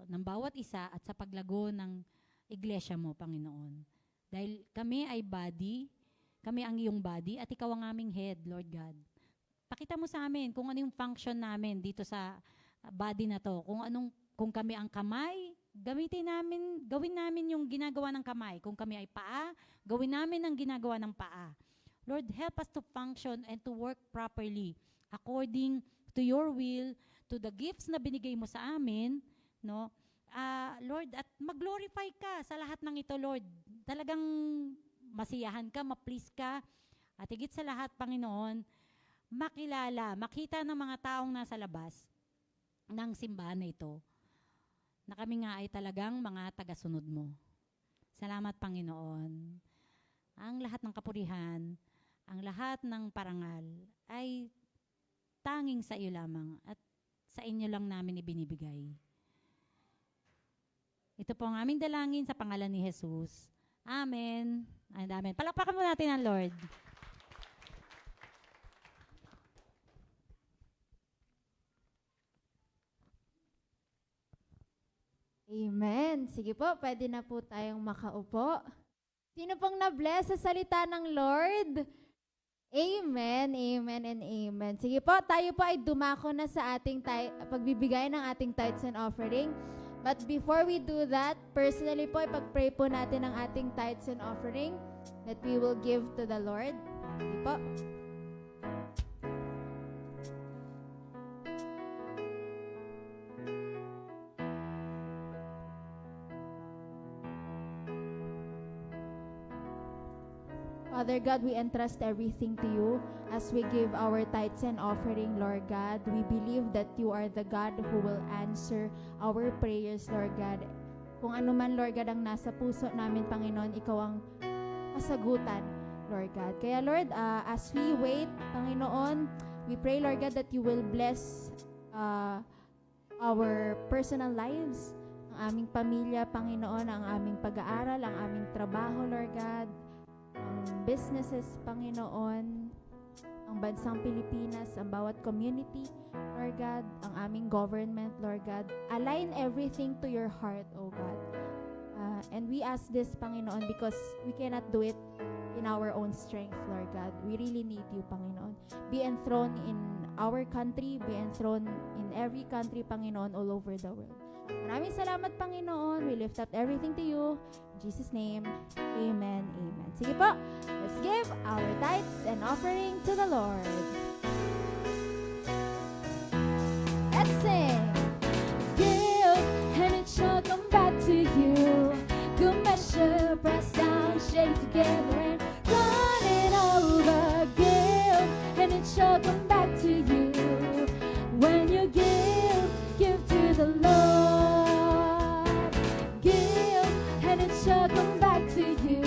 ng bawat isa at sa paglago ng iglesia mo, Panginoon. Dahil kami ay body, kami ang iyong body at ikaw ang aming head, Lord God. Pakita mo sa amin kung ano yung function namin dito sa body na to. Kung kami ang kamay, gawin namin yung ginagawa ng kamay. Kung kami ay paa, gawin namin ang ginagawa ng paa. Lord, help us to function and to work properly according to your will, to the gifts na binigay mo sa amin, no? Lord, at mag-glorify ka sa lahat ng ito, Lord. Talagang masiyahan ka, ma-please ka, at higit sa lahat, Panginoon, makita ng mga taong nasa labas ng simbahan na ito na kami nga ay talagang mga tagasunod mo. Salamat, Panginoon. Ang lahat ng kapurihan, ang lahat ng parangal ay tanging sa iyo lamang at sa inyo lang namin ibinibigay. Ito po ang aming dalangin sa pangalan ni Jesus. Amen. And amen. Palakpakan mo natin ang Lord. Amen. Sige po, pwede na po tayong makaupo. Sino pong na-bless sa salita ng Lord? Amen, amen, and amen. Sige po, tayo po ay dumako na sa ating pagbibigay ng ating tithes and offering. But before we do that, personally po, ipag-pray po natin ang ating tithes and offering that we will give to the Lord. Sige po. Father God, we entrust everything to you as we give our tithes and offering, Lord God. We believe that you are the God who will answer our prayers, Lord God. Kung ano man, Lord God, ang nasa puso namin, Panginoon, ikaw ang kasagutan, Lord God. Kaya, Lord, as we wait, Panginoon, we pray, Lord God, that you will bless our personal lives, ang aming pamilya, Panginoon, ang aming pag-aaral, ang aming trabaho, Lord God, ang businesses, Panginoon, ang bansang Pilipinas, ang bawat community, Lord God, ang aming government, Lord God. Align everything to your heart, O God. And we ask this, Panginoon, because we cannot do it in our own strength, Lord God. We really need you, Panginoon. Be enthroned in our country, be enthroned in every country, Panginoon, all over the world. Maraming salamat, Panginoon. We lift up everything to you. In Jesus' name, amen, amen. Sige po, let's give our tithes and offering to the Lord. Let's sing. Give, and it shall come back to you. Good measure, pressed down, shake together, and running over. Give, and it shall come back to you. When you give to the Lord. Give, and it shall come back to you.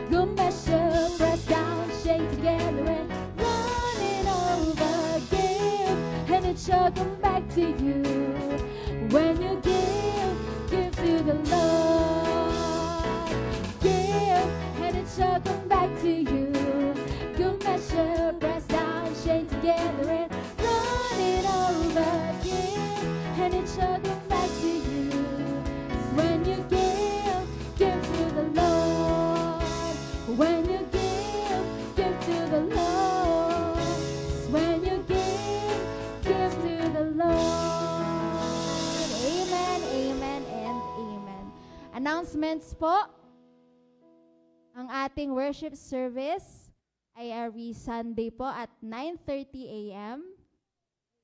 Good measure, pressed down, shake together, and running over. Give, and it shall come back to you. When you give to the Lord. Give, and it shall come back to you. Good measure, pressed down, shake together, and running over. Give, and it shall come back to you. When you give to the Lord. When you give to the Lord. When you give to the Lord. Amen, amen, and amen. Announcements po. Ang ating worship service ay every Sunday po at 9:30 a.m.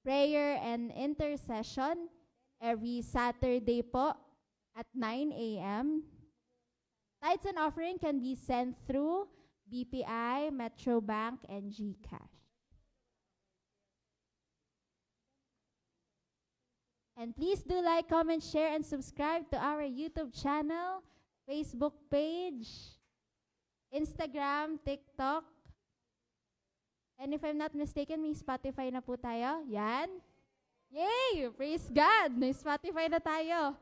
Prayer and intercession every Saturday po at 9 a.m. Tithes and offering can be sent through BPI, Metro Bank, and GCash. And please do like, comment, share, and subscribe to our YouTube channel, Facebook page, Instagram, TikTok, and if I'm not mistaken, may Spotify na po tayo. Yan. Yay! Praise God! May Spotify na tayo.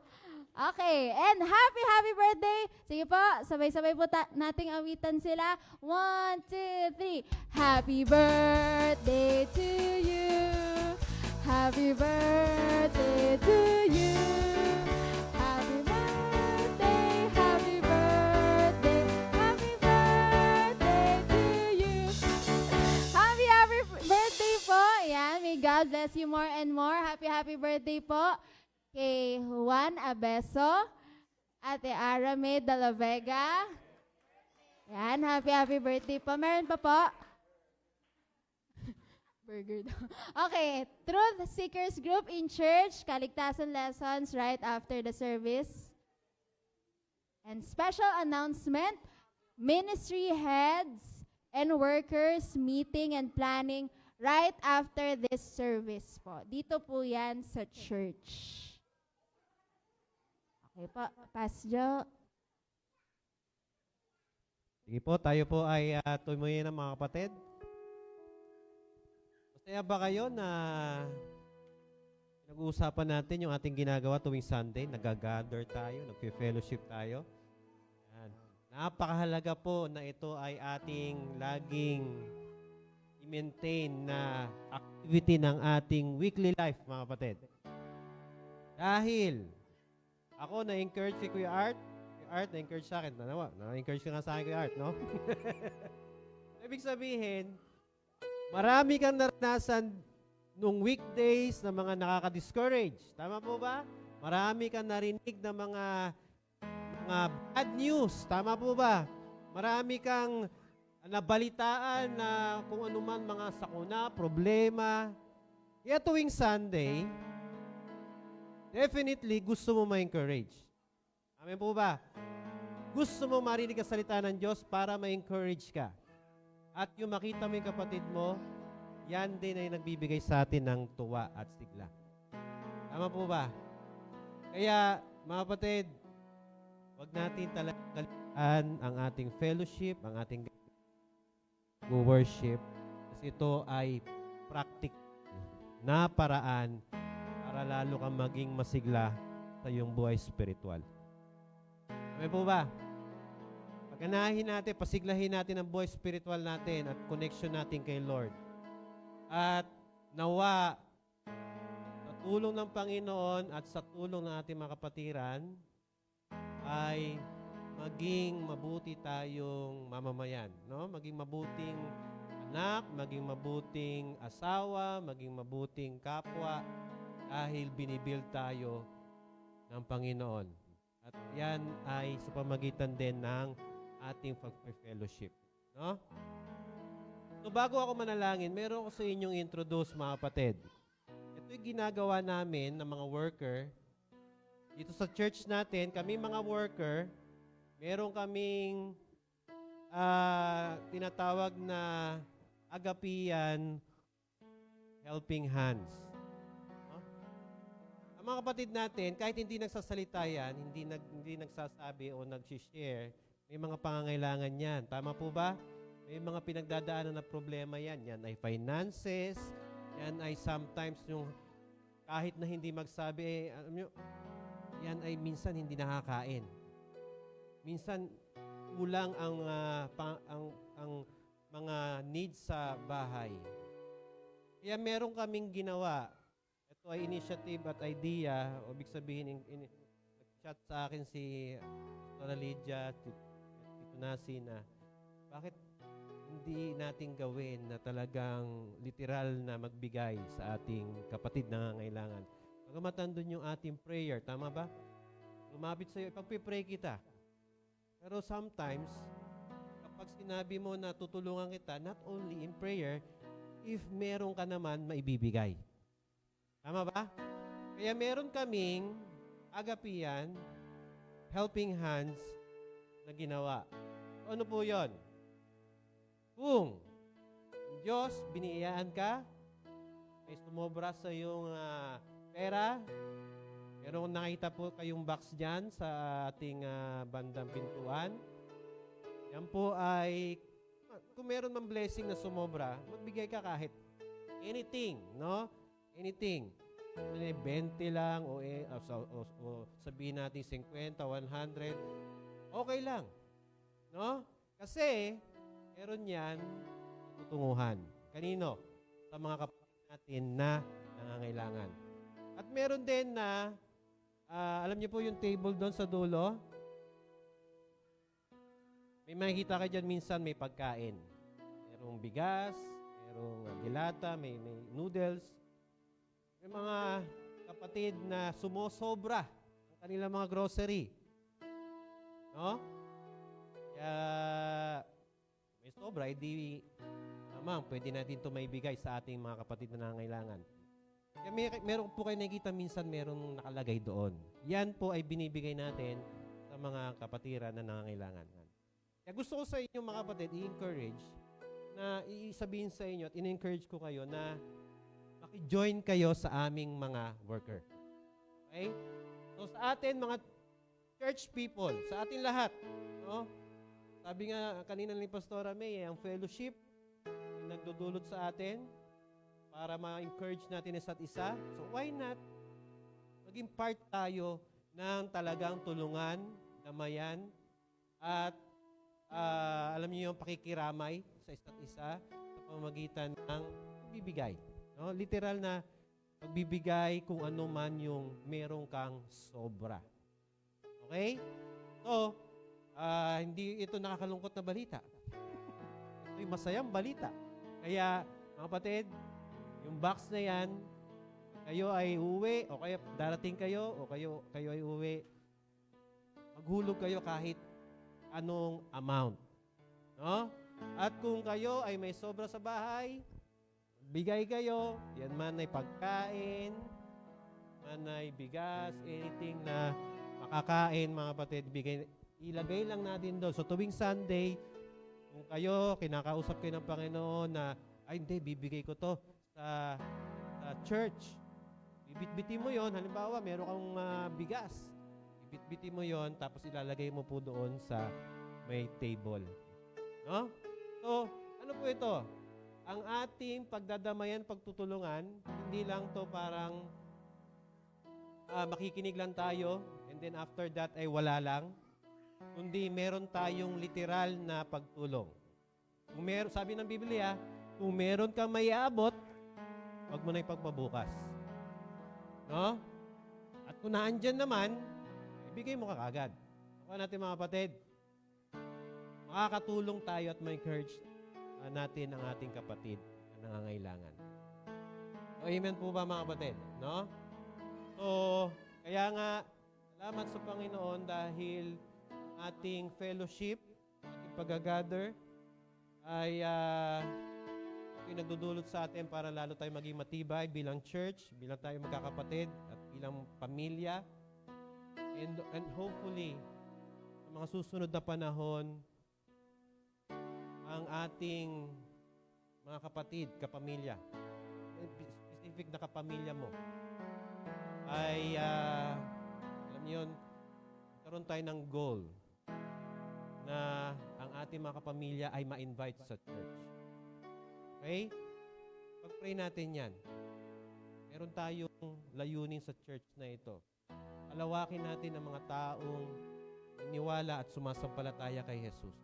Okay, and happy birthday! Sige po, sabay-sabay po nating awitan sila. 1, 2, 3. Happy birthday to you. Happy birthday to you. Happy birthday, happy birthday, happy birthday to you. Happy birthday po. Yan, may God bless you more and more. Happy birthday po kay Juan Abeso, Ate Arame de la Vega. Yan, happy birthday po. Meron pa po? Burger daw. Okay, Truth Seekers Group in Church, kaligtasan lessons right after the service. And special announcement, ministry heads and workers meeting and planning right after this service po. Dito po yan sa church. Okay po, Pastor Joe. Sige po, tayo po ay tumuyin ng mga kapatid. Masaya ba kayo na nag-uusapan natin yung ating ginagawa tuwing Sunday? Nag-gather tayo, nag-fellowship tayo. Yan. Napakahalaga po na ito ay ating laging i-maintain na activity ng ating weekly life, mga kapatid. Dahil Ako, na-encourage kay Kuya Art. Kuya Art, na-encourage sa akin. Na-encourage ka nga sa akin, Kuya Art, no? Ibig sabihin, marami kang naranasan nung weekdays na mga nakaka-discourage. Tama po ba? Marami kang narinig na mga bad news. Tama po ba? Marami kang nabalitaan na kung ano man mga sakuna, problema. Kaya tuwing Sunday, definitely gusto mo ma-encourage. Amen po ba? Gusto mo marinig ang salita ng Diyos para ma-encourage ka. At yung makita mo yung kapatid mo, yan din ay nagbibigay sa atin ng tuwa at sigla. Tama po ba? Kaya, mga kapatid, wag natin talagang kalimutan ang ating fellowship, ang ating worship. Kasi ito ay practical na paraan para lalo kang maging masigla sa iyong buhay spiritual. Amen po ba? Paganahin natin, pasiglahin natin ang buhay spiritual natin at connection natin kay Lord. At nawa, sa tulong ng Panginoon at sa tulong ng ating mga kapatiran, ay maging mabuti tayong mamamayan. No? Maging mabuting anak, maging mabuting asawa, maging mabuting kapwa, dahil binibuild tayo ng Panginoon. At yan ay sa pamagitan din ng ating pag-fellowship. No? So bago ako manalangin, meron ko sa inyong introduce, mga kapatid. Ito yung ginagawa namin ng mga worker. Dito sa church natin, kami mga worker, meron kaming tinatawag na Agapian Helping Hands. No? Ang mga kapatid natin, kahit hindi nagsasalita yan, hindi nagsasabi o nag-share, may mga pangangailangan yan. Tama po ba? May mga pinagdadaanan na problema yan. Yan ay finances, yan ay sometimes yung kahit na hindi magsabi, alam nyo, yan ay minsan hindi nakakain. Minsan kulang ang mga needs sa bahay. Kaya meron kaming ginawa. Ito ay initiative at idea. O ibig sabihin, nag-chat sa akin si Dr. Lydia, Tito Nasi na, bakit hindi natin gawin na talagang literal na magbigay sa ating kapatid na nangangailangan? Pagkamatan doon yung ating prayer, tama ba? Lumapit sa'yo, ipagpipray kita. Pero sometimes, kapag sinabi mo na tutulungan kita, not only in prayer, if meron ka naman maibibigay. Tama ba? Kaya meron kaming Agapian Helping Hands na ginawa. So, ano po yun? Kung Diyos, biniyayaan ka, may sumobra sa iyong pera, meron nakita po kayong box dyan sa ating bandang pintuan. Yan po ay, kung meron mang blessing na sumobra, magbigay ka kahit anything, no? Anything. 20 lang o sabihin natin 50, 100, okay lang. No? Kasi, meron yan tutunguhan. Kanino? Sa mga kapatid natin na nangangailangan. At meron din na, alam niyo po yung table doon sa dulo? May makikita ka dyan minsan may pagkain. Merong bigas, merong dilata, may noodles. May mga kapatid na sumosobra ang kanilang mga grocery. No? Kaya, may sobra, hindi naman, pwede natin ito maibigay sa ating mga kapatid na nangangailangan. Kaya meron po kayo nakikita minsan merong nakalagay doon. Yan po ay binibigay natin sa mga kapatiran na nangangailangan. Kaya gusto ko sa inyo mga kapatid, i-encourage na isabihin sa inyo at in-encourage ko kayo na maki-join kayo sa aming mga worker. Okay? So sa atin mga church people, sa atin lahat, no? Sabi nga kanina ni Pastora May, ang fellowship yung nagdudulot sa atin para ma-encourage natin isa't isa. So why not maging part tayo ng talagang tulungan, damayan, at alam niyo yung pakikiramay sa isa't isa sa pamamagitan ng pagbibigay. No? Literal na pagbibigay kung ano man yung merong kang sobra. Okay? So, hindi ito nakakalungkot na balita. Ito'y masayang balita. Kaya, mga kapatid, yung box na yan, kayo ay uwi, o kaya darating kayo, o kayo ay uwi, maghulog kayo kahit anong amount. No? At kung kayo ay may sobra sa bahay, bigay kayo, yan man ay pagkain, man ay bigas, anything na makakain, mga kapatid, ilagay lang natin doon. So tuwing Sunday, kung kayo, kinakausap kayo ng Panginoon na, ay hindi, bibigay ko to sa church. Bibitbitin mo yon. Halimbawa, meron kang bigas. Bibitbitin mo yon, tapos ilalagay mo po doon sa may table. No? So, ano po ito? Ang ating pagdadamayan, pagtutulungan, hindi lang to parang makikinig lang tayo, and then after that ay wala lang. Kundi meron tayong literal na pagtulong. Kung meron, sabi ng Biblia, kung meron kang may aabot, wag mo na ipagpabukas. No? At kung naandyan naman, ibigay mo kagad. Ako natin mga kapatid, makakatulong tayo at ma-encourage natin ang ating kapatid na nangangailangan. So, amen po ba mga kapatid? No? So, kaya nga, salamat sa Panginoon dahil ating fellowship, ating pag-gather ay nagdudulot sa atin para lalo tayo maging matibay bilang church, bilang tayo magkakapatid at bilang pamilya. And hopefully, sa mga susunod na panahon, ang ating mga kapatid, kapamilya, specific na kapamilya mo, ay, alam niyo yun, karoon tayo ng goal na ang ating mga kapamilya ay ma-invite sa church. Okay? Pag-pray natin yan. Meron tayong layunin sa church na ito. Palawakin natin ang mga taong iniwala at sumasampalataya kay Jesus.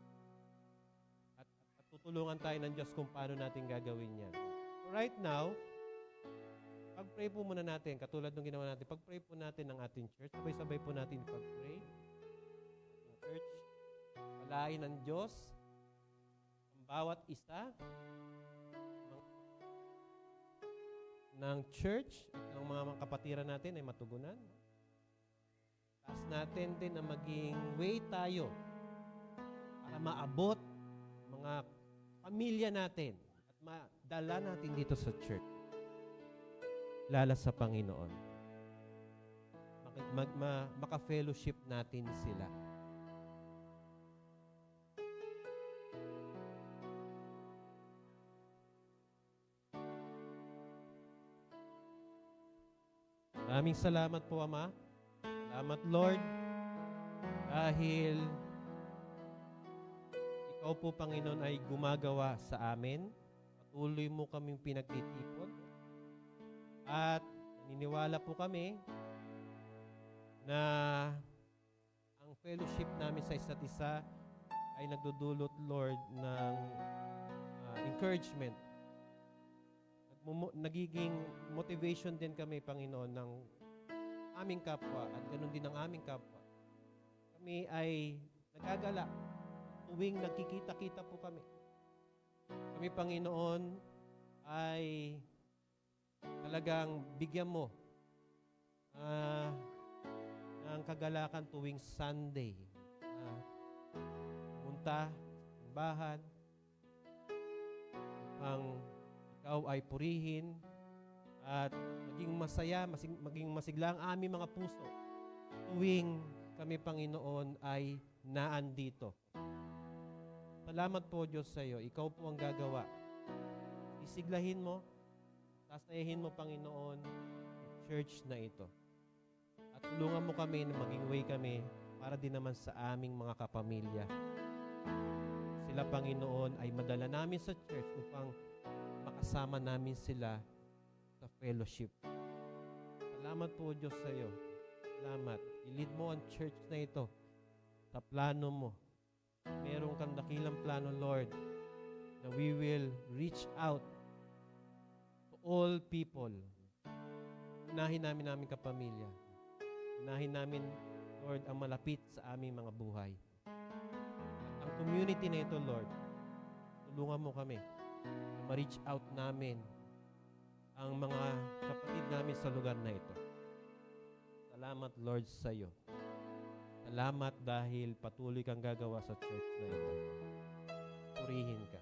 At tutulungan tayo ng Diyos kung paano natin gagawin yan. So right now, pag-pray po muna natin, katulad ng ginawa natin, pag-pray po natin ng ating church. Sabay-sabay po natin pag-pray. Church, palain ng Diyos ang bawat isa ng church at ng mga kapatiran natin ay matugunan. Taas natin din na maging way tayo para maabot mga pamilya natin at madala natin dito sa church. Lala sa Panginoon. Maka-fellowship natin sila. Maraming salamat po, Ama. Salamat, Lord, dahil Ikaw po, Panginoon, ay gumagawa sa amin. Patuloy mo kaming pinagtitipon. At naniniwala po kami na ang fellowship namin sa isa't isa ay nagdudulot, Lord, ng encouragement. Nagiging motivation din kami, Panginoon, ng aming kapwa at ganoon din ng aming kapwa. Kami ay nagagala tuwing nagkikita-kita po kami. Kami, Panginoon, ay talagang bigyan mo ng kagalakan tuwing Sunday. Punta, simbahan, ang ikaw ay purihin at maging masaya, maging masigla ang aming mga puso tuwing kami, Panginoon, ay naandito. Salamat po, Diyos, sa iyo. Ikaw po ang gagawa. Isiglahin mo, tasayahin mo, Panginoon, ang church na ito. At tulungan mo kami na maging way kami para din naman sa aming mga kapamilya. Sila, Panginoon, ay madala namin sa church upang makasama namin sila sa fellowship. Salamat po, Diyos, sa iyo. Salamat. I-lead mo ang church na ito sa plano mo. Meron kang dakilang plano, Lord, na we will reach out to all people. Unahin namin kapamilya. Unahin namin, Lord, ang malapit sa aming mga buhay. At ang community na ito, Lord, tulungan mo kami na ma-reach out namin ang mga kapatid namin sa lugar na ito. Salamat, Lord, sa iyo. Salamat dahil patuloy kang gagawa sa church na ito. Purihin ka.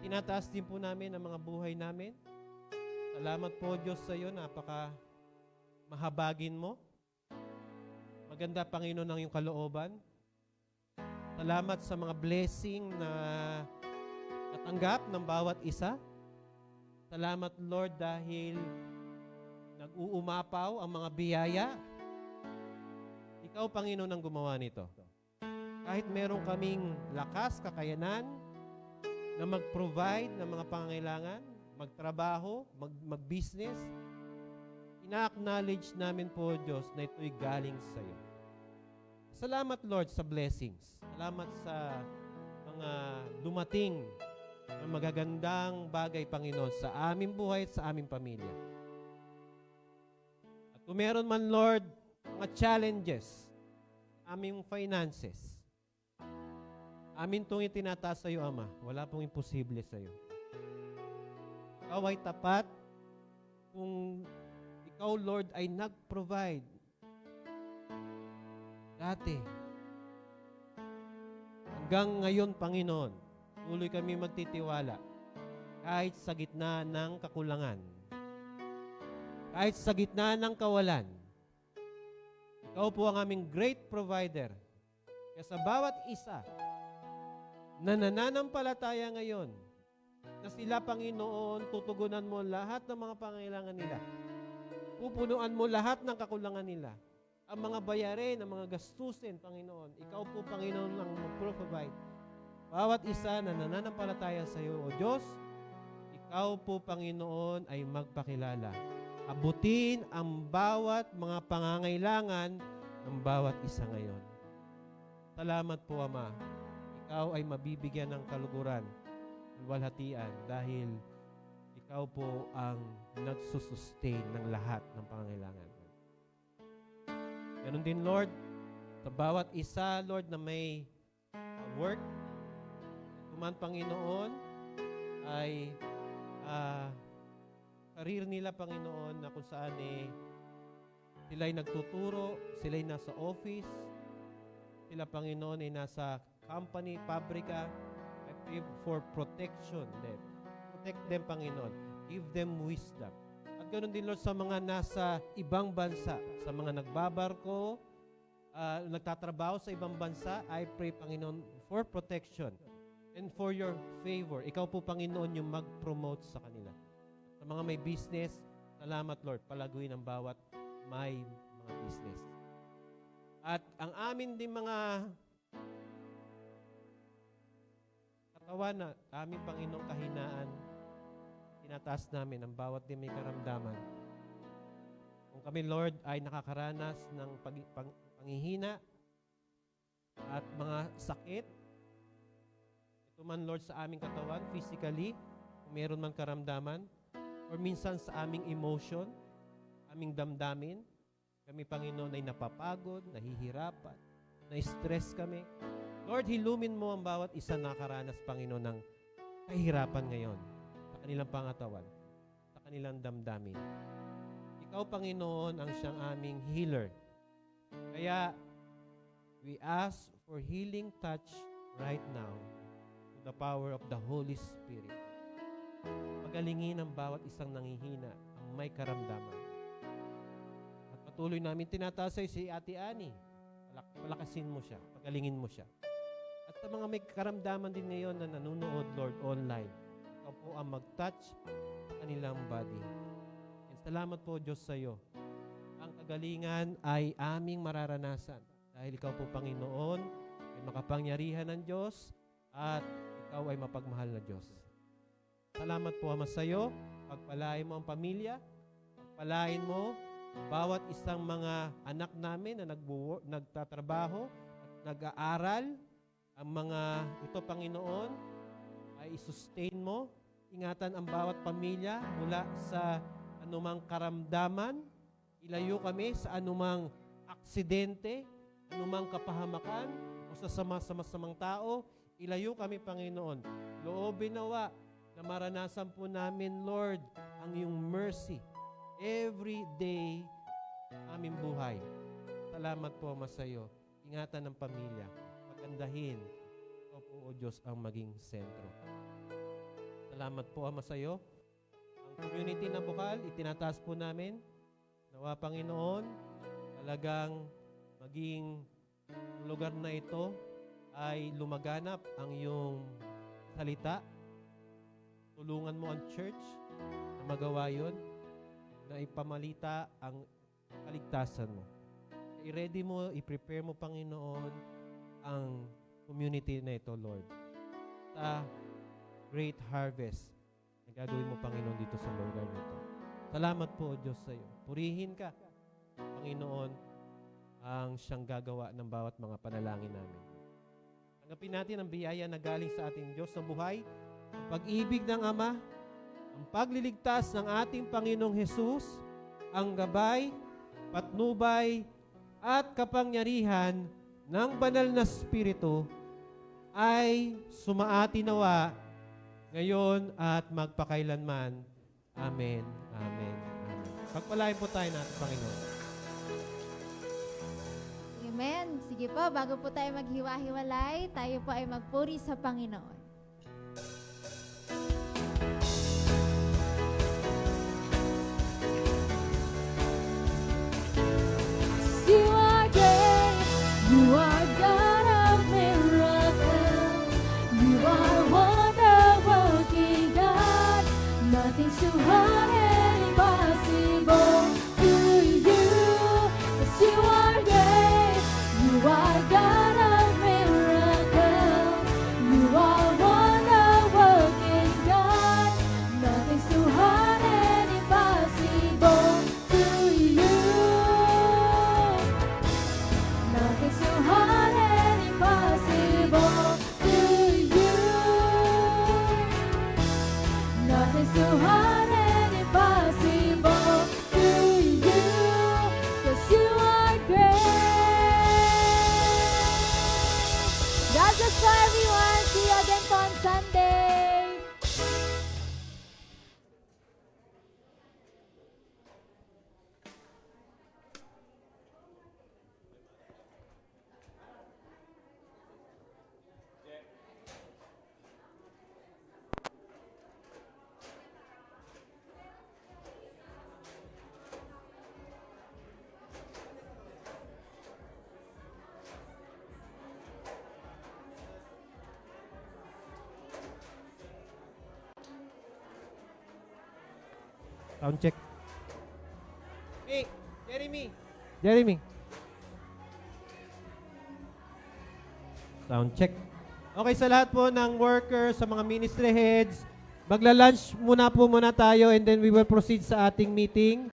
Tinataas din po namin ang mga buhay namin. Salamat po, Diyos, sa iyo. Napaka mahabagin mo. Maganda, Panginoon, ang iyong kalooban. Salamat sa mga blessing na natanggap ng bawat isa. Salamat, Lord, dahil nag-uumapaw ang mga biyaya. Ikaw, Panginoon, ang gumawa nito. Kahit meron kaming lakas, kakayanan, na mag-provide ng mga pangangailangan, magtrabaho, mag-business, ina-acknowledge namin po, Diyos, na ito'y galing sa iyo. Salamat, Lord, sa blessings. Salamat sa mga dumating na magagandang bagay, Panginoon, sa aming buhay at sa aming pamilya. At kung meron man, Lord, mga challenges, aming finances, amin itong itinataas sa iyo, Ama. Wala pong imposible sa iyo. Ikaw ay tapat kung ikaw, Lord, ay nag-provide dati. Hanggang ngayon, Panginoon, tuloy kami magtitiwala kahit sa gitna ng kakulangan, kahit sa gitna ng kawalan. Ikaw po ang aming great provider. Kaya sa bawat isa na nananampalataya ngayon, na sila, Panginoon, tutugunan mo lahat ng mga pangailangan nila. Pupunuan mo lahat ng kakulangan nila. Ang mga bayarin, ang mga gastusin, Panginoon. Ikaw po, Panginoon, ang mag-provide. Bawat isa na nananampalataya sa iyo, O Diyos, ikaw po, Panginoon, ay magpakilala. Abutin ang bawat mga pangangailangan ng bawat isa ngayon. Salamat po, Ama. Ikaw ay mabibigyan ng kaluguran, walhatian, dahil ikaw po ang nagsusustain ng lahat ng pangangailangan. Ganon din, Lord, sa bawat isa, Lord, na may work, kuman, Panginoon, ay career nila, Panginoon, na kung saan sila'y nagtuturo, sila'y nasa office, sila, Panginoon, ay nasa company, pabrika. I pray for protection them. Protect them, Panginoon. Give them wisdom. At ganoon din, Lord, sa mga nasa ibang bansa, sa mga nagbabarko, nagtatrabaho sa ibang bansa, I pray, Panginoon, for protection and for your favor. Ikaw po, Panginoon, yung mag-promote sa kanila. Sa mga may business, salamat, Lord, palaguin ang bawat may mga business. At ang amin din mga katawan na aming Panginoong kahinaan, tinataas namin ang bawat din may karamdaman. Kung kami, Lord, ay nakakaranas ng panghihina at mga sakit, ito man, Lord, sa aming katawan, physically, kung meron man karamdaman, or minsan sa aming emotion, aming damdamin, kami, Panginoon, ay napapagod, nahihirapan, na-stress kami. Lord, hilumin mo ang bawat isa nakaranas, Panginoon, ng kahirapan ngayon sa kanilang pangatawan, sa kanilang damdamin. Ikaw, Panginoon, ang siyang aming healer. Kaya, we ask for healing touch right now to the power of the Holy Spirit. Pagalingin ang bawat isang nanghihina, ang may karamdaman. At patuloy namin tinataas si Ate Annie. Palakasin mo siya, pagalingin mo siya. At sa mga may karamdaman din ngayon na nanonood, Lord, online, ikaw po ang mag-touch sa kanilang body. And salamat po, Diyos, sa iyo. Ang kagalingan ay aming mararanasan dahil ikaw po, Panginoon, ay makapangyarihan ng Diyos at ikaw ay mapagmahal na Diyos. Salamat po, Ama, sa iyo. Pagpalain mo ang pamilya, pagpalain mo bawat isang mga anak namin na nagtatrabaho at nag-aaral. Ang mga ito, Panginoon, ay i-sustain mo. Ingatan ang bawat pamilya mula sa anumang karamdaman. Ilayo kami sa anumang aksidente, anumang kapahamakan, o sa sama-samang tao, ilayo kami, Panginoon. Loobin nawa na maranasan po namin, Lord, ang iyong mercy every day aming buhay. Salamat po, Ama, sa iyo. Ingatan ng pamilya. Pagandahin. Ikaw po, O Diyos, ang maging sentro. Salamat po, Ama, sa iyo. Ang community na bukal, itinataas po namin. Nawa, Panginoon, talagang maging lugar na ito ay lumaganap ang iyong salita. Tulungan mo ang church na magawa yun, na ipamalita ang kaligtasan mo. I-ready mo, i-prepare mo, Panginoon, ang community na ito, Lord, sa great harvest na gagawin mo, Panginoon, dito sa lugar nito. Salamat po, O Diyos, sa iyo. Purihin ka, Panginoon, ang siyang gagawa ng bawat mga panalangin namin. Tanggapin natin ang biyaya na galing sa ating Diyos sa buhay, ang pag-ibig ng Ama, ang pagliligtas ng ating Panginoong Hesus, ang gabay, patnubay, at kapangyarihan ng banal na Espiritu ay sumaati nawa ngayon at magpakailanman. Amen. Amen. Amen. Pagpalain po tayo natin, Panginoon. Amen. Sige po, bago po tayo maghiwa-hiwalay, tayo po ay magpuri sa Panginoon. You are great, you are God of miracle, you are wonder-working God, nothing's too hard and impossible to you. Yes, you are great, you are God of miracle, you are wonder-working God, nothing's too hard and impossible to you. Nothing's too hard and impossible to you. Nothing's too hard and impossible to you. 'Cause you are great. God bless for everyone. See you again po on Sunday. Sound check. Hey, Jeremy. Jeremy. Sound check. Okay, sa lahat po ng workers, sa mga ministry heads, magla-lunch muna tayo and then we will proceed sa ating meeting.